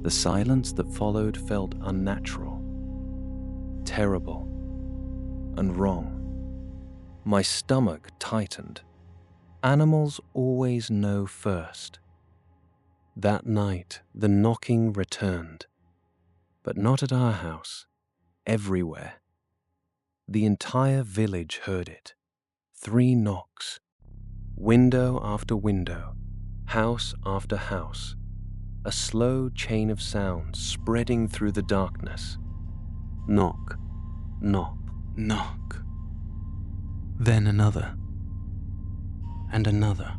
the silence that followed felt unnatural, terrible, and wrong. My stomach tightened. Animals always know first. That night, the knocking returned, but not at our house, everywhere. The entire village heard it. 3 knocks, window after window, house after house, a slow chain of sounds spreading through the darkness. Knock, knock, knock. Then another, and another,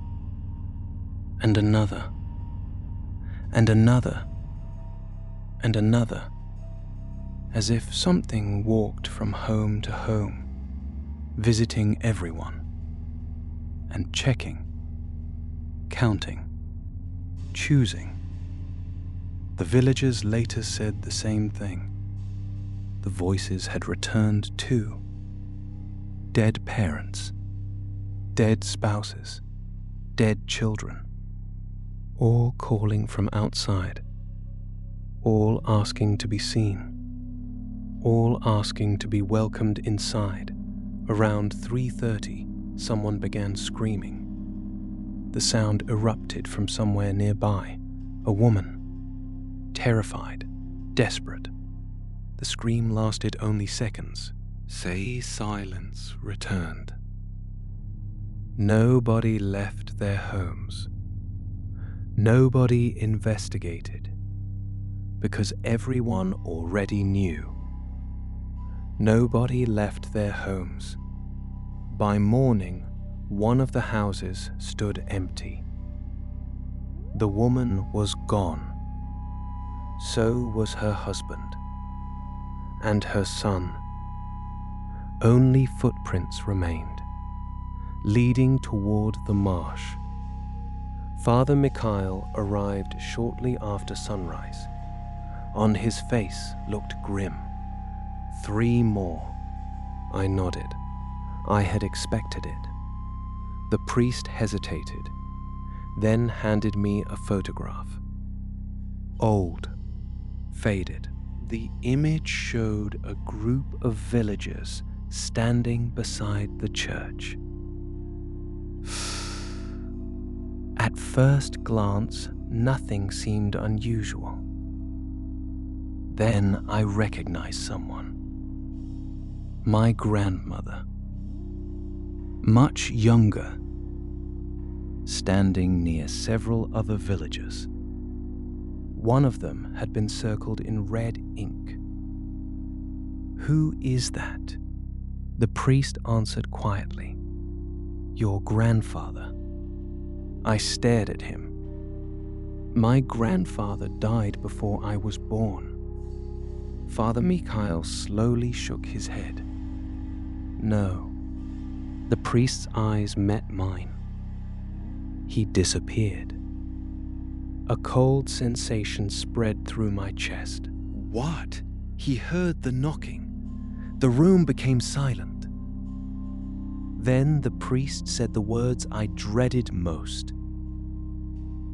and another, and another, and another, as if something walked from home to home, visiting everyone, and checking, counting, choosing. The villagers later said the same thing. The voices had returned too. Dead parents, dead spouses, dead children, all calling from outside, all asking to be seen, all asking to be welcomed inside. Around 3:30, someone began screaming. The sound erupted from somewhere nearby, a woman, terrified, desperate. The scream lasted only seconds. Say silence returned. Nobody left their homes. Nobody investigated, because everyone already knew. Nobody left their homes. By morning, one of the houses stood empty. The woman was gone. So was her husband and her son. Only footprints remained, leading toward the marsh. Father Mikhail arrived shortly after sunrise. On his face looked grim. 3 more. I nodded. I had expected it. The priest hesitated, then handed me a photograph. Old, faded. The image showed a group of villagers standing beside the church. At first glance, nothing seemed unusual. Then I recognized someone. My grandmother. Much younger, standing near several other villagers. One of them had been circled in red ink. Who is that? The priest answered quietly. Your grandfather. I stared at him. My grandfather died before I was born. Father Mikhail slowly shook his head. No. The priest's eyes met mine. He disappeared. A cold sensation spread through my chest. What? He heard the knocking. The room became silent. Then the priest said the words I dreaded most.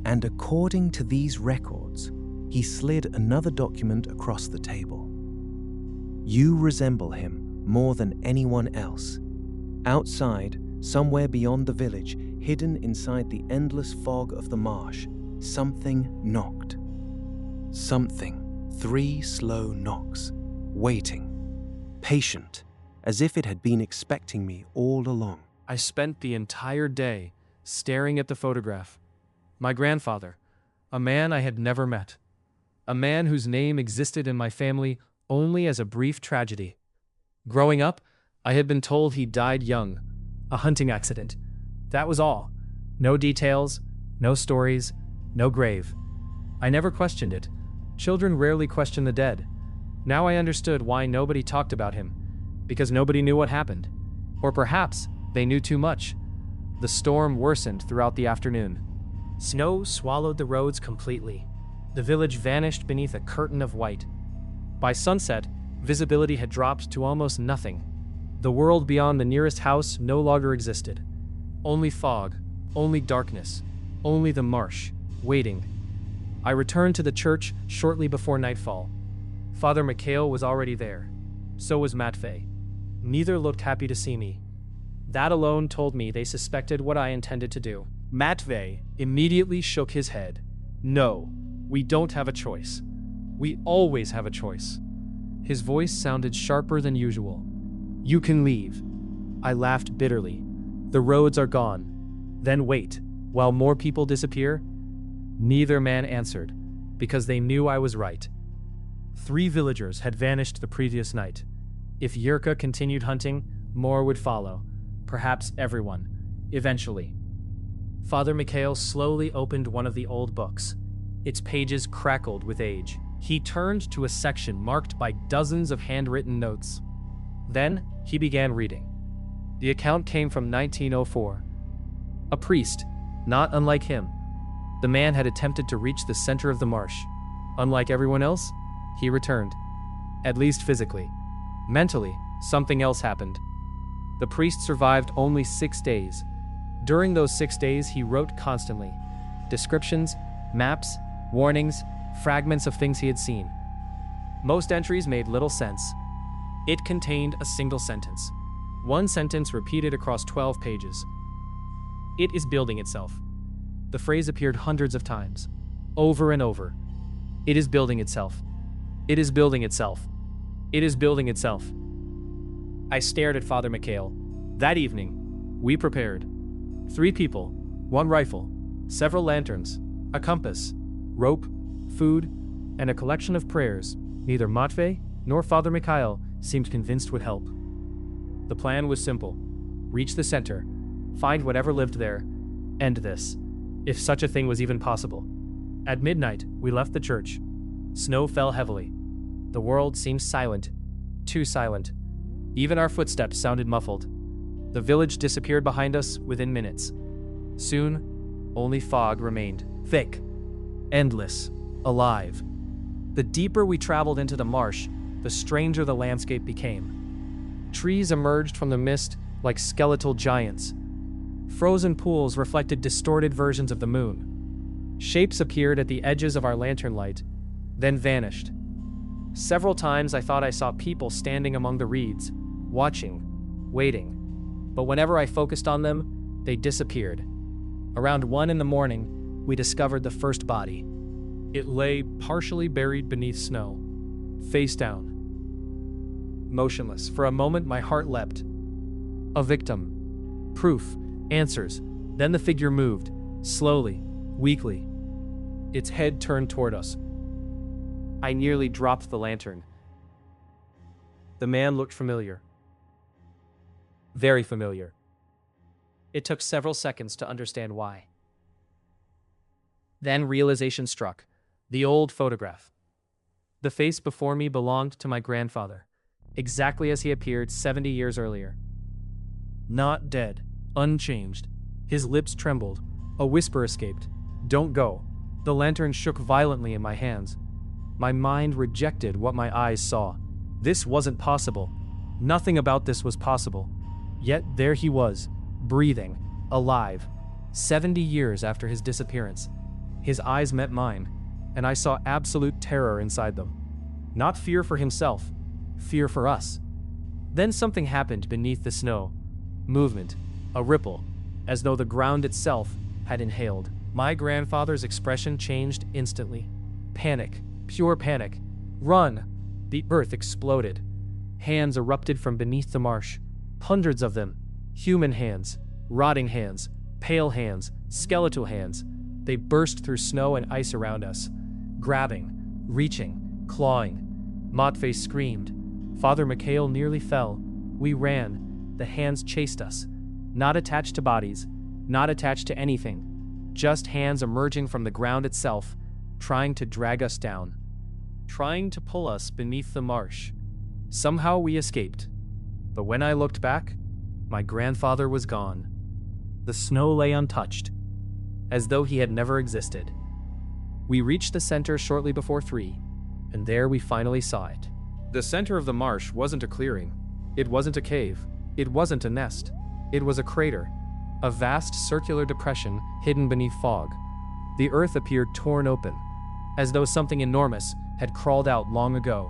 And according to these records, he slid another document across the table. You resemble him more than anyone else. Outside, somewhere beyond the village, hidden inside the endless fog of the marsh, something knocked. Something, 3 slow knocks, waiting, patient, as if it had been expecting me all along. I spent the entire day staring at the photograph. My grandfather, a man I had never met. A man whose name existed in my family only as a brief tragedy. Growing up, I had been told he died young, a hunting accident. That was all. No details, no stories, no grave. I never questioned it. Children rarely question the dead. Now I understood why nobody talked about him. Because nobody knew what happened. Or perhaps they knew too much. The storm worsened throughout the afternoon. Snow swallowed the roads completely. The village vanished beneath a curtain of white. By sunset, visibility had dropped to almost nothing. The world beyond the nearest house no longer existed. Only fog, only darkness, only the marsh, waiting. I returned to the church shortly before nightfall. Father Mikhail was already there. So was Matvey. Neither looked happy to see me. That alone told me they suspected what I intended to do. Matvey immediately shook his head. No, we don't have a choice. We always have a choice. His voice sounded sharper than usual. You can leave. I laughed bitterly. The roads are gone. Then wait, while more people disappear? Neither man answered, because they knew I was right. 3 villagers had vanished the previous night. If Yrka continued hunting, more would follow. Perhaps everyone. Eventually. Father Mikhail slowly opened one of the old books. Its pages crackled with age. He turned to a section marked by dozens of handwritten notes. Then, he began reading. The account came from 1904. A priest, not unlike him. The man had attempted to reach the center of the marsh. Unlike everyone else, he returned. At least physically. Mentally, something else happened. The priest survived only 6 days. During those 6 days, he wrote constantly. Descriptions, maps, warnings, fragments of things he had seen. Most entries made little sense. It contained a single sentence. One sentence repeated across 12 pages. It is building itself. The phrase appeared hundreds of times, over and over. It is building itself. It is building itself. It is building itself. I stared at Father Mikhail. That evening, we prepared. 3 people, 1 rifle, several lanterns, a compass, rope, food, and a collection of prayers neither Matvey nor Father Mikhail seemed convinced would help. The plan was simple. Reach the center, find whatever lived there, end this, if such a thing was even possible. At midnight, we left the church. Snow fell heavily. The world seemed silent, too silent. Even our footsteps sounded muffled. The village disappeared behind us within minutes. Soon, only fog remained, thick, endless, alive. The deeper we traveled into the marsh, the stranger the landscape became. Trees emerged from the mist like skeletal giants. Frozen pools reflected distorted versions of the moon. Shapes appeared at the edges of our lantern light, then vanished. Several times I thought I saw people standing among the reeds, watching, waiting. But whenever I focused on them, they disappeared. Around 1 in the morning, we discovered the first body. It lay partially buried beneath snow, face down. Motionless. For a moment, my heart leapt. A victim. Proof. Answers. Then the figure moved, slowly, weakly. Its head turned toward us. I nearly dropped the lantern. The man looked familiar. Very familiar. It took several seconds to understand why. Then realization struck. The old photograph. The face before me belonged to my grandfather, exactly as he appeared 70 years earlier. Not dead, unchanged. His lips trembled. A whisper escaped. Don't go. The lantern shook violently in my hands. My mind rejected what my eyes saw. This wasn't possible. Nothing about this was possible. Yet there he was, breathing, alive, 70 years after his disappearance. His eyes met mine, and I saw absolute terror inside them. Not fear for himself, fear for us. Then something happened beneath the snow. Movement, a ripple, as though the ground itself had inhaled. My grandfather's expression changed instantly. Panic, pure panic. Run! The earth exploded. Hands erupted from beneath the marsh. Hundreds of them. Human hands, rotting hands, pale hands, skeletal hands. They burst through snow and ice around us, grabbing, reaching, clawing. Motface screamed. Father Mikhail nearly fell. We ran. The hands chased us. Not attached to bodies, not attached to anything. Just hands emerging from the ground itself, trying to drag us down. Trying to pull us beneath the marsh. Somehow we escaped. But when I looked back, my grandfather was gone. The snow lay untouched, as though he had never existed. We reached the center shortly before 3, and there we finally saw it. The center of the marsh wasn't a clearing. It wasn't a cave. It wasn't a nest. It was a crater, a vast circular depression hidden beneath fog. The earth appeared torn open, as though something enormous had crawled out long ago.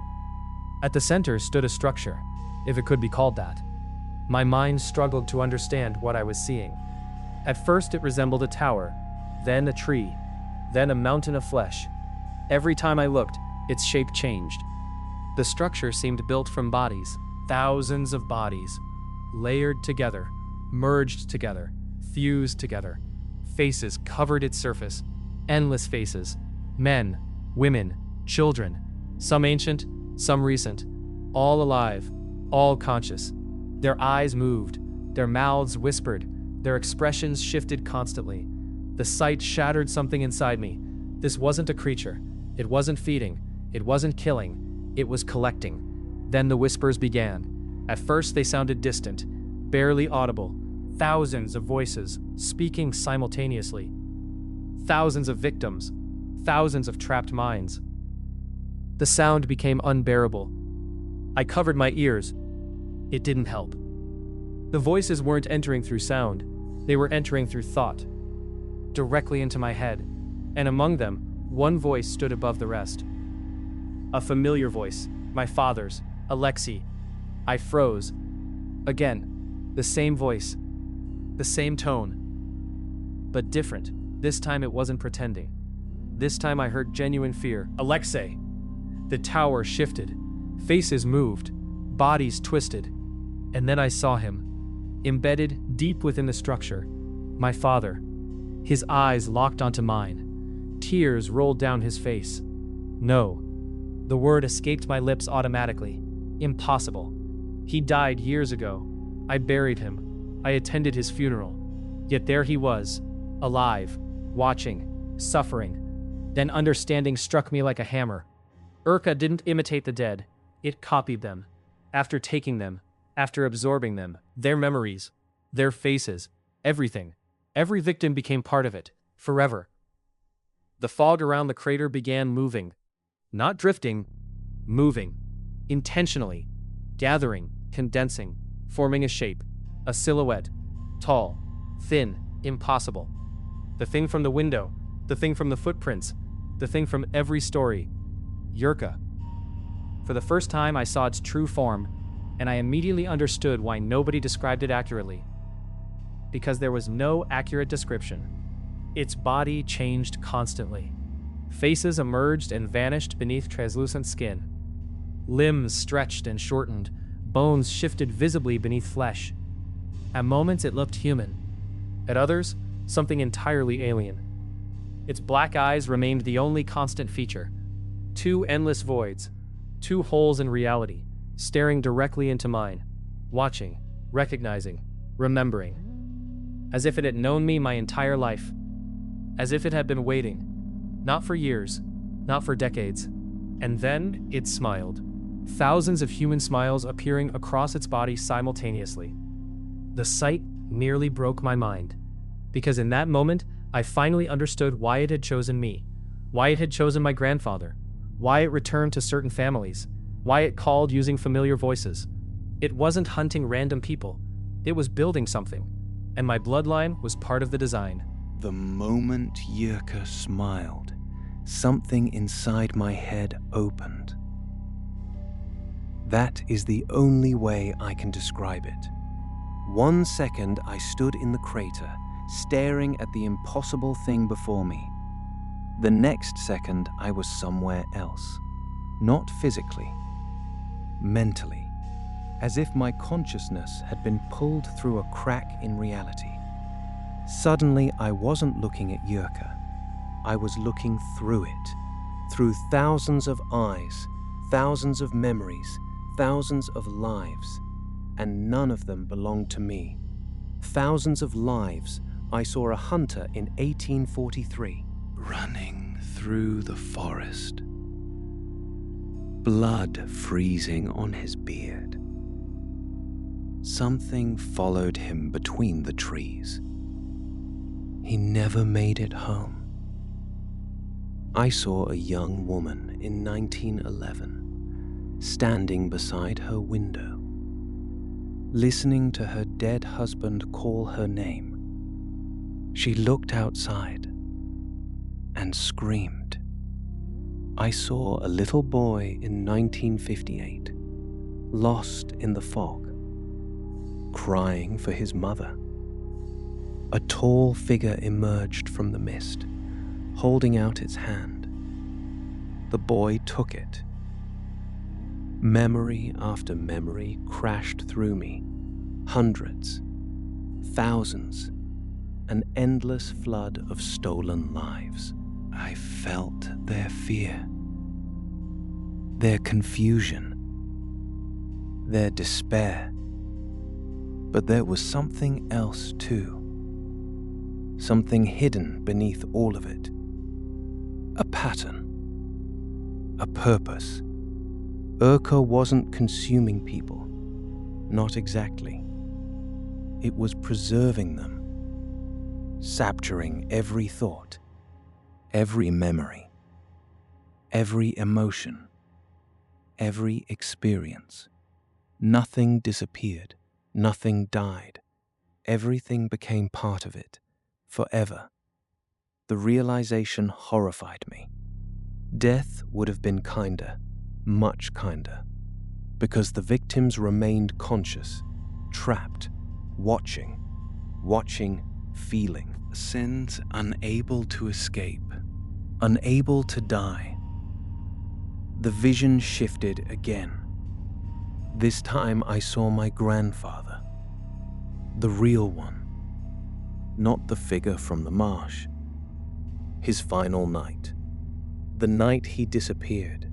At the center stood a structure, if it could be called that. My mind struggled to understand what I was seeing. At first it resembled a tower, then a tree, then a mountain of flesh. Every time I looked, its shape changed. The structure seemed built from bodies, thousands of bodies, layered together, merged together, fused together. Faces covered its surface, endless faces, men, women, children, some ancient, some recent, all alive, all conscious. Their eyes moved, their mouths whispered, their expressions shifted constantly. The sight shattered something inside me. This wasn't a creature. It wasn't feeding. It wasn't killing. It was collecting. Then the whispers began. At first they sounded distant, barely audible. Thousands of voices, speaking simultaneously. Thousands of victims. Thousands of trapped minds. The sound became unbearable. I covered my ears. It didn't help. The voices weren't entering through sound. They were entering through thought. Directly into my head. And among them, one voice stood above the rest. A familiar voice, my father's, Alexei. I froze. Again, the same voice. The same tone. But different. This time it wasn't pretending. This time I heard genuine fear. Alexei. The tower shifted. Faces moved. Bodies twisted. And then I saw him. Embedded deep within the structure. My father. His eyes locked onto mine. Tears rolled down his face. No. The word escaped my lips automatically. Impossible. He died years ago. I buried him. I attended his funeral. Yet there he was, alive, watching, suffering. Then understanding struck me like a hammer. Yrka didn't imitate the dead. It copied them. After taking them, after absorbing them, their memories, their faces, everything. Every victim became part of it, forever. The fog around the crater began moving. Not drifting, moving. Intentionally. Gathering, condensing, forming a shape, a silhouette. Tall, thin, impossible. The thing from the window, the thing from the footprints, the thing from every story. Yrka. For the first time I saw its true form, and I immediately understood why nobody described it accurately. Because there was no accurate description. Its body changed constantly. Faces emerged and vanished beneath translucent skin. Limbs stretched and shortened, bones shifted visibly beneath flesh. At moments it looked human. At others, something entirely alien. Its black eyes remained the only constant feature. Two endless voids, two holes in reality, staring directly into mine, watching, recognizing, remembering. As if it had known me my entire life. As if it had been waiting. Not for years, not for decades. And then it smiled. Thousands of human smiles appearing across its body simultaneously. The sight nearly broke my mind. Because in that moment, I finally understood why it had chosen me. Why it had chosen my grandfather. Why it returned to certain families. Why it called using familiar voices. It wasn't hunting random people. It was building something. And my bloodline was part of the design. The moment Yrka smiled, something inside my head opened. That is the only way I can describe it. 1 second I stood in the crater, staring at the impossible thing before me. The next second, I was somewhere else. Not physically, mentally, as if my consciousness had been pulled through a crack in reality. Suddenly, I wasn't looking at Yrka. I was looking through it, through thousands of eyes, thousands of memories, thousands of lives, and none of them belonged to me. Thousands of lives. I saw a hunter in 1843 running through the forest, blood freezing on his beard. Something followed him between the trees. He never made it home. I saw a young woman in 1911 standing beside her window, listening to her dead husband call her name. She looked outside and screamed. I saw a little boy in 1958, lost in the fog, crying for his mother. A tall figure emerged from the mist, holding out its hand. The boy took it. Memory after memory crashed through me. Hundreds, thousands, an endless flood of stolen lives. I felt their fear, their confusion, their despair. But there was something else too. Something hidden beneath all of it. A pattern. A purpose. Yrka wasn't consuming people. Not exactly. It was preserving them. Capturing every thought, every memory, every emotion, every experience. Nothing disappeared. Nothing died. Everything became part of it. Forever. The realization horrified me. Death would have been kinder, much kinder, because the victims remained conscious, trapped, watching, feeling. Sins unable to escape, unable to die. The vision shifted again. This time I saw my grandfather, the real one. Not the figure from the marsh. His final night. The night he disappeared.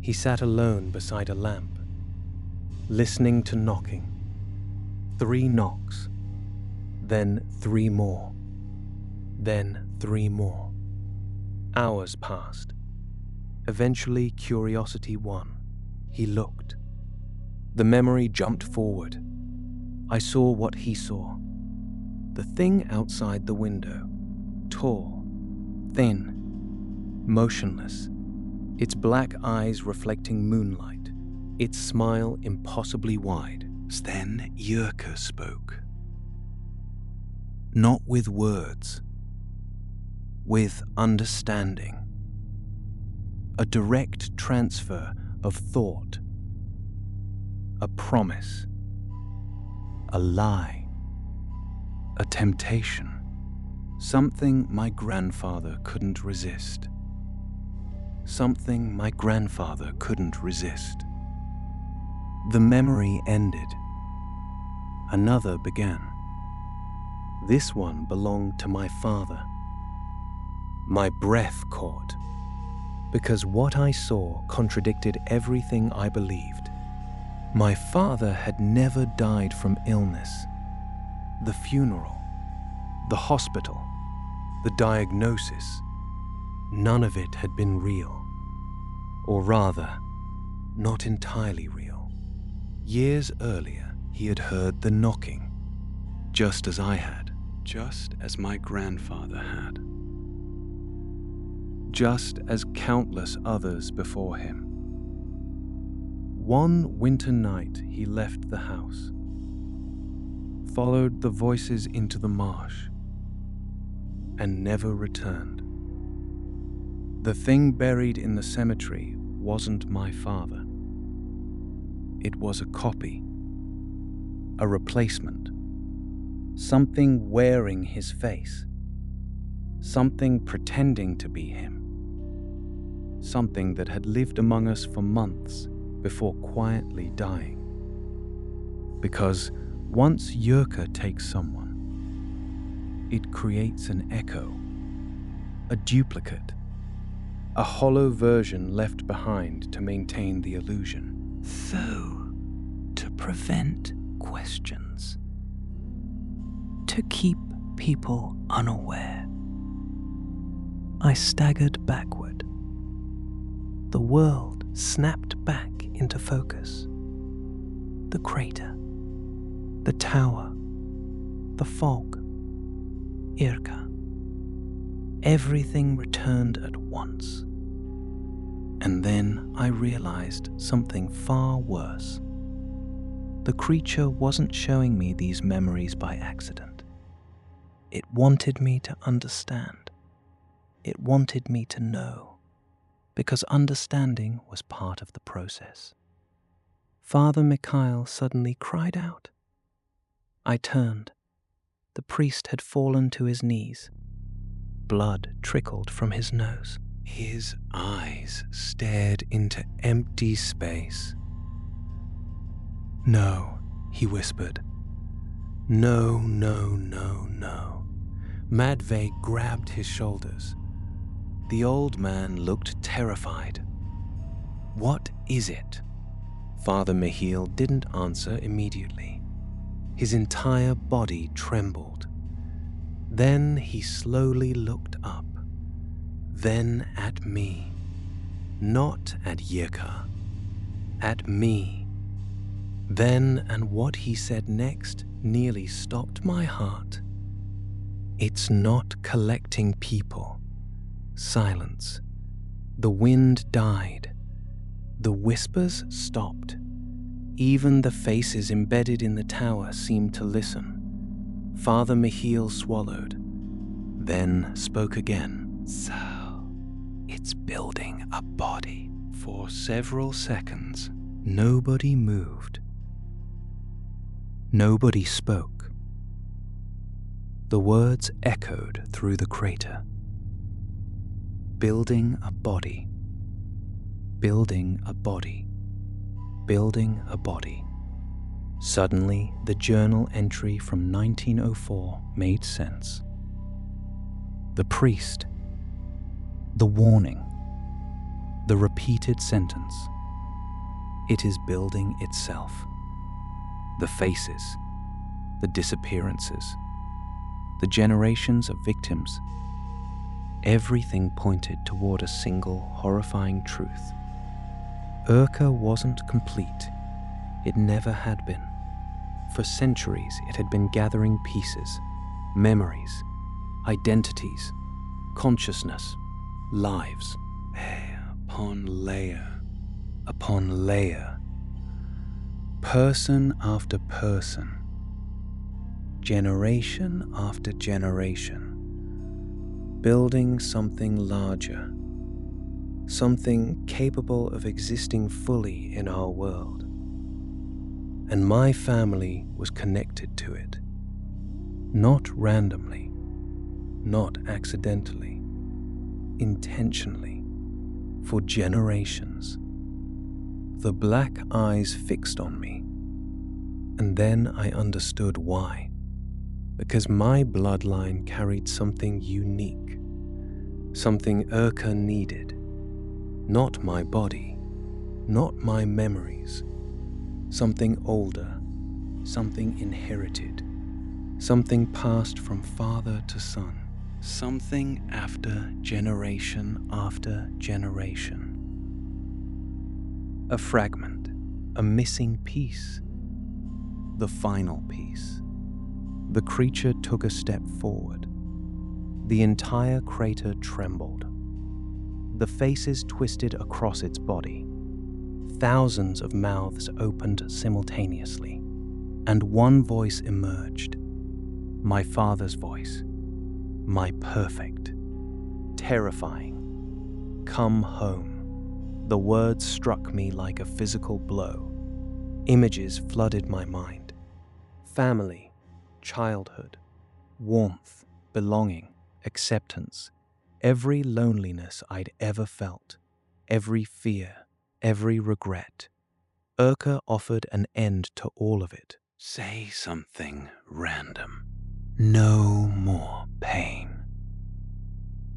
He sat alone beside a lamp, listening to knocking. 3 knocks. Then 3 more. Then 3 more. Hours passed. Eventually, curiosity won. He looked. The memory jumped forward. I saw what he saw. The thing outside the window, tall, thin, motionless, its black eyes reflecting moonlight, its smile impossibly wide. Then Yrka spoke. Not with words, with understanding. A direct transfer of thought, a promise, a lie, a temptation, something my grandfather couldn't resist. Something my grandfather couldn't resist. The memory ended. Another began. This one belonged to my father. My breath caught, because what I saw contradicted everything I believed. My father had never died from illness. The funeral, the hospital, the diagnosis, none of it had been real. Or rather, not entirely real. Years earlier, he had heard the knocking, just as I had, just as my grandfather had, just as countless others before him. One winter night, he left the house, followed the voices into the marsh, and never returned. The thing buried in the cemetery wasn't my father. It was a copy, a replacement, Something wearing his face. Something pretending to be him. Something that had lived among us for months before quietly dying. Because once Yrka takes someone, it creates an echo, a duplicate, a hollow version left behind to maintain the illusion. So, to prevent questions, to keep people unaware, I staggered backward. The world snapped back into focus. The crater, the tower, the fog, Yrka. Everything returned at once. And then I realized something far worse. The creature wasn't showing me these memories by accident. It wanted me to understand. It wanted me to know, because understanding was part of the process. Father Mikhail suddenly cried out. I turned. The priest had fallen to his knees. Blood trickled from his nose. His eyes stared into empty space. No, he whispered. No, no, no, no. Matvey grabbed his shoulders. The old man looked terrified. What is it? Father Mihail didn't answer immediately. His entire body trembled. Then he slowly looked up. Then at me. Not at Yrka. At me. Then and what he said next nearly stopped my heart. It's not collecting people. Silence. The wind died. The whispers stopped. Even the faces embedded in the tower seemed to listen. Father Mihail swallowed, then spoke again. So, it's building a body. For several seconds, nobody moved. Nobody spoke. The words echoed through the crater. Building a body. Building a body. Building a body. Suddenly, the journal entry from 1904 made sense. The priest. The warning. The repeated sentence. It is building itself. The faces. The disappearances. The generations of victims. Everything pointed toward a single horrifying truth. Yrka wasn't complete. It never had been. For centuries, it had been gathering pieces, memories, identities, consciousness, lives. Layer upon layer. Person after person. Generation after generation. Building something larger. Something capable of existing fully in our world. And my family was connected to it. Not randomly, not accidentally, intentionally, for generations. The black eyes fixed on me, and then I understood why. Because my bloodline carried something unique, something Yrka needed. Not my body, not my memories. Something older, something inherited, something passed from father to son, something after generation after generation. A fragment, a missing piece, the final piece. The creature took a step forward. The entire crater trembled. The faces twisted across its body. Thousands of mouths opened simultaneously, and one voice emerged. My father's voice. My perfect. Terrifying. Come home. The words struck me like a physical blow. Images flooded my mind. Family. childhood, warmth, belonging, acceptance, every loneliness I'd ever felt, every fear, every regret. Yrka offered an end to all of it. Say something random. No more pain.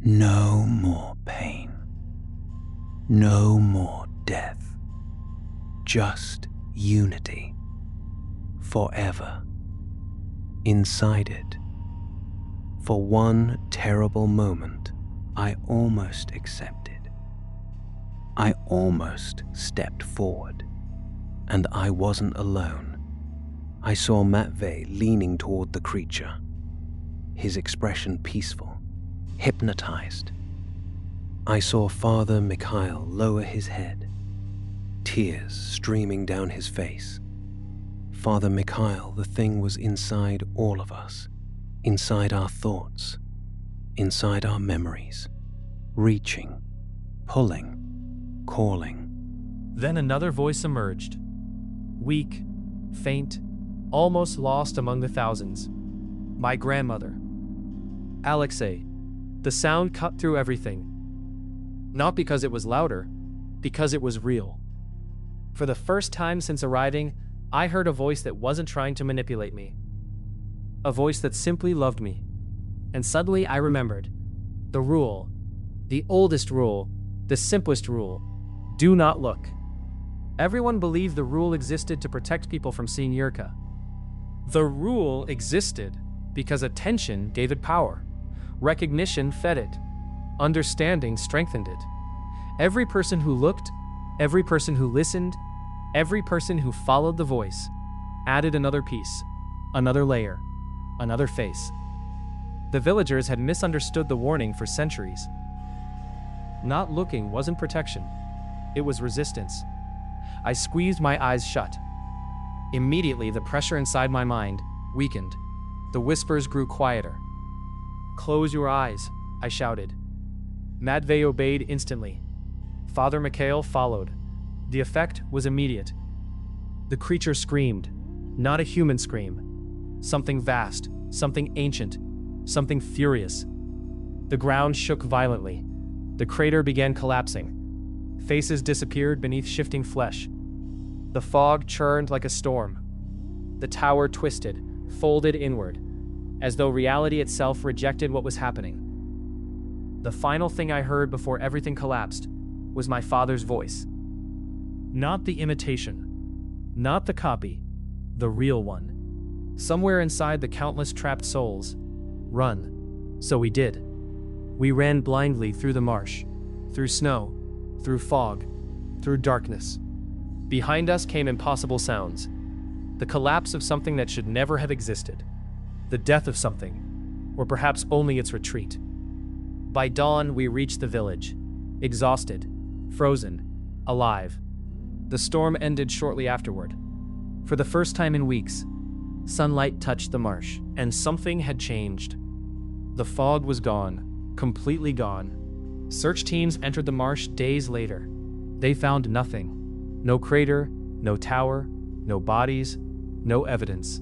No more pain. No more death. Just unity. Forever. Inside it. For one terrible moment, I almost accepted. I almost stepped forward. And I wasn't alone. I saw Matvey leaning toward the creature, his expression peaceful, hypnotized. I saw Father Mikhail lower his head, tears streaming down his face. Father Mikhail, the thing was inside all of us, inside our thoughts, inside our memories, reaching, pulling, calling. Then another voice emerged. Weak, faint, almost lost among the thousands. My grandmother. Alexei. The sound cut through everything. Not because it was louder, because it was real. For the first time since arriving, I heard a voice that wasn't trying to manipulate me. A voice that simply loved me. And suddenly I remembered. The rule. The oldest rule. The simplest rule. Do not look. Everyone believed the rule existed to protect people from seeing Yrka. The rule existed because attention gave it power. Recognition fed it. Understanding strengthened it. Every person who looked, every person who listened, every person who followed the voice added another piece, another layer, another face. The villagers had misunderstood the warning for centuries. Not looking wasn't protection. It was resistance. I squeezed my eyes shut. Immediately, the pressure inside my mind weakened. The whispers grew quieter. Close your eyes, I shouted. Matvey obeyed instantly. Father Mikhail followed. The effect was immediate. The creature screamed, not a human scream. Something vast, something ancient, something furious. The ground shook violently. The crater began collapsing. Faces disappeared beneath shifting flesh. The fog churned like a storm. The tower twisted, folded inward, as though reality itself rejected what was happening. The final thing I heard before everything collapsed was my father's voice. Not the imitation, not the copy, the real one. Somewhere inside the countless trapped souls. Run. So we did. We ran blindly through the marsh, through snow, through fog, through darkness. Behind us came impossible sounds. The collapse of something that should never have existed. The death of something, or perhaps only its retreat. By dawn, we reached the village, exhausted, frozen, alive. The storm ended shortly afterward. For the first time in weeks, sunlight touched the marsh, and something had changed. The fog was gone, completely gone. Search teams entered the marsh days later. They found nothing. No crater, no tower, no bodies, no evidence.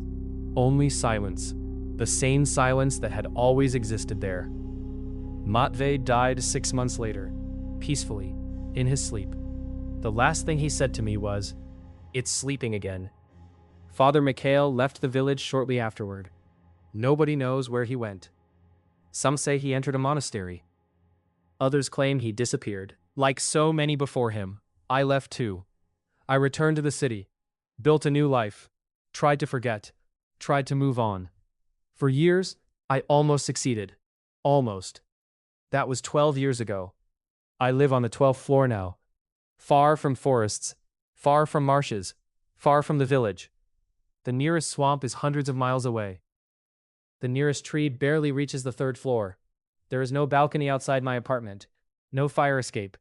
Only silence. The sane silence that had always existed there. Matvey died 6 months later, peacefully, in his sleep. The last thing he said to me was, "It's sleeping again." Father Mikhail left the village shortly afterward. Nobody knows where he went. Some say he entered a monastery. Others claim he disappeared. Like so many before him, I left too. I returned to the city, built a new life, tried to forget, tried to move on. For years, I almost succeeded. Almost. That was 12 years ago. I live on the 12th floor now. Far from forests, far from marshes, far from the village. The nearest swamp is hundreds of miles away. The nearest tree barely reaches the 3rd floor. There is no balcony outside my apartment, no fire escape,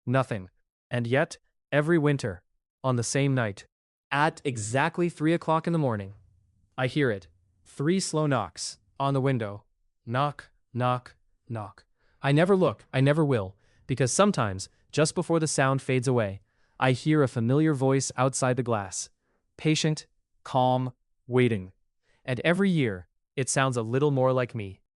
nothing. And yet, every winter, on the same night, at exactly 3 o'clock in the morning, I hear it. 3 slow knocks on the window. Knock, knock, knock. I never look, I never will, because sometimes, just before the sound fades away, I hear a familiar voice outside the glass. Patient, calm, waiting. and every year, it sounds a little more like me.